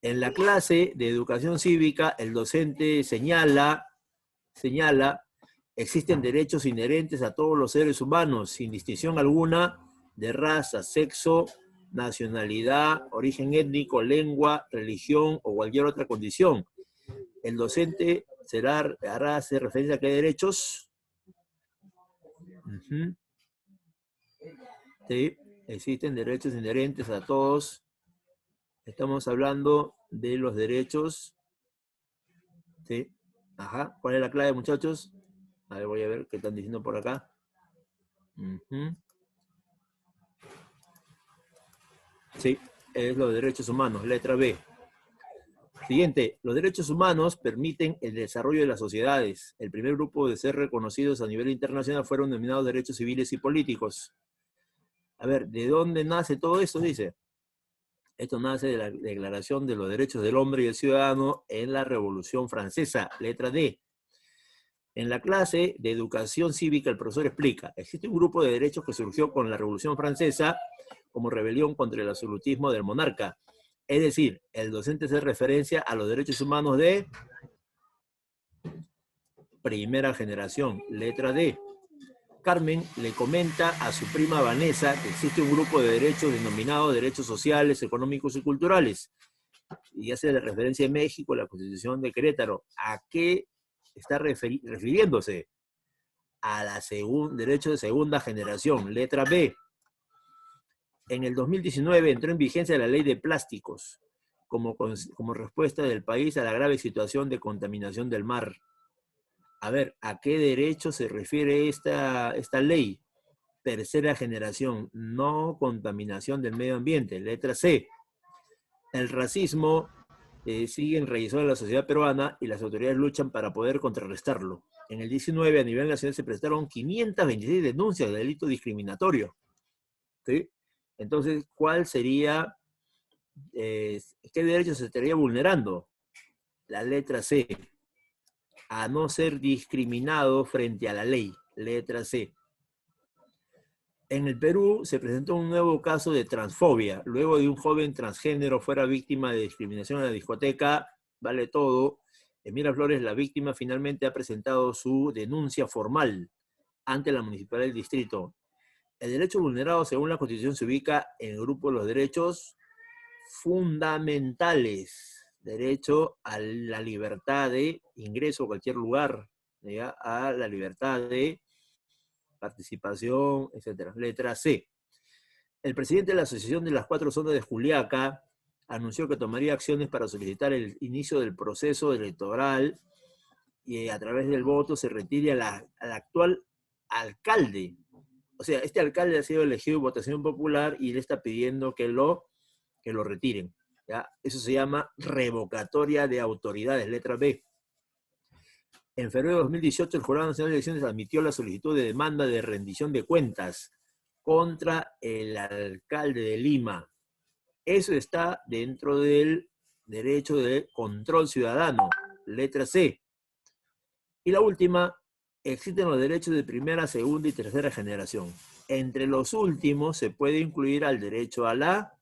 En la clase de educación cívica, el docente señala, existen derechos inherentes a todos los seres humanos, sin distinción alguna de raza, sexo, nacionalidad, origen étnico, lengua, religión o cualquier otra condición. El docente hará hacer referencia a qué derechos. Sí, existen derechos inherentes a todos. Estamos hablando de los derechos. Sí. Ajá. ¿Cuál es la clave, muchachos? A ver, voy a ver qué están diciendo por acá. Sí, es los derechos humanos. Letra B. Siguiente. Los derechos humanos permiten el desarrollo de las sociedades. El primer grupo de ser reconocidos a nivel internacional fueron denominados derechos civiles y políticos. A ver, ¿de dónde nace todo esto? Dice. Esto nace de la Declaración de los Derechos del Hombre y el Ciudadano en la Revolución Francesa, letra D. En la clase de educación cívica, el profesor explica, existe un grupo de derechos que surgió con la Revolución Francesa como rebelión contra el absolutismo del monarca. Es decir, el docente hace referencia a los derechos humanos de primera generación, letra D. Carmen le comenta a su prima Vanessa que existe un grupo de derechos denominado derechos sociales, económicos y culturales. Y hace la referencia en México, la Constitución de Querétaro. ¿A qué está refiriéndose? A la derecho de segunda generación, letra B. En el 2019 entró en vigencia la ley de plásticos como respuesta del país a la grave situación de contaminación del mar. A ver, ¿a qué derecho se refiere esta ley? Tercera generación, no contaminación del medio ambiente, letra C. El racismo sigue enraizado en la sociedad peruana y las autoridades luchan para poder contrarrestarlo. En el 19, a nivel nacional, se prestaron 526 denuncias de delito discriminatorio. ¿Sí? Entonces, ¿cuál sería, qué derecho se estaría vulnerando? La letra C. A no ser discriminado frente a la ley, letra C. En el Perú se presentó un nuevo caso de transfobia, luego de un joven transgénero fuera víctima de discriminación en la discoteca, vale todo. En Miraflores, la víctima finalmente ha presentado su denuncia formal ante la municipalidad del distrito. El derecho vulnerado, según la Constitución, se ubica en el grupo de los derechos fundamentales. Derecho a la libertad de ingreso a cualquier lugar, ¿ya? A la libertad de participación, etc. Letra C. El presidente de la Asociación de las Cuatro Zonas de Juliaca anunció que tomaría acciones para solicitar el inicio del proceso electoral y a través del voto se retire al actual alcalde. O sea, este alcalde ha sido elegido en votación popular y le está pidiendo que lo retiren. ¿Ya? Eso se llama revocatoria de autoridades, letra B. En febrero de 2018, el Jurado Nacional de Elecciones admitió la solicitud de demanda de rendición de cuentas contra el alcalde de Lima. Eso está dentro del derecho de control ciudadano, letra C. Y la última, existen los derechos de primera, segunda y tercera generación. Entre los últimos se puede incluir al derecho a la...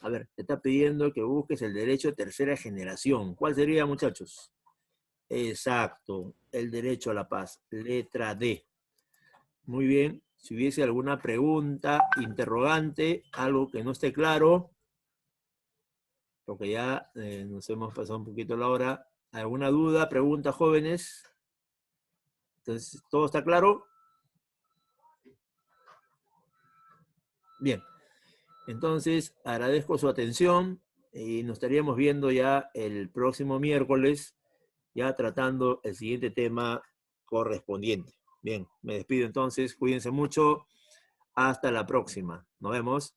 A ver, te está pidiendo que busques el derecho de tercera generación. ¿Cuál sería, muchachos? Exacto, el derecho a la paz, letra D. Muy bien, si hubiese alguna pregunta, interrogante, algo que no esté claro, porque ya nos hemos pasado un poquito la hora. ¿Alguna duda, pregunta, jóvenes? Entonces, ¿todo está claro? Bien, entonces agradezco su atención y nos estaríamos viendo ya el próximo miércoles, ya tratando el siguiente tema correspondiente. Bien, me despido entonces, cuídense mucho, hasta la próxima, nos vemos.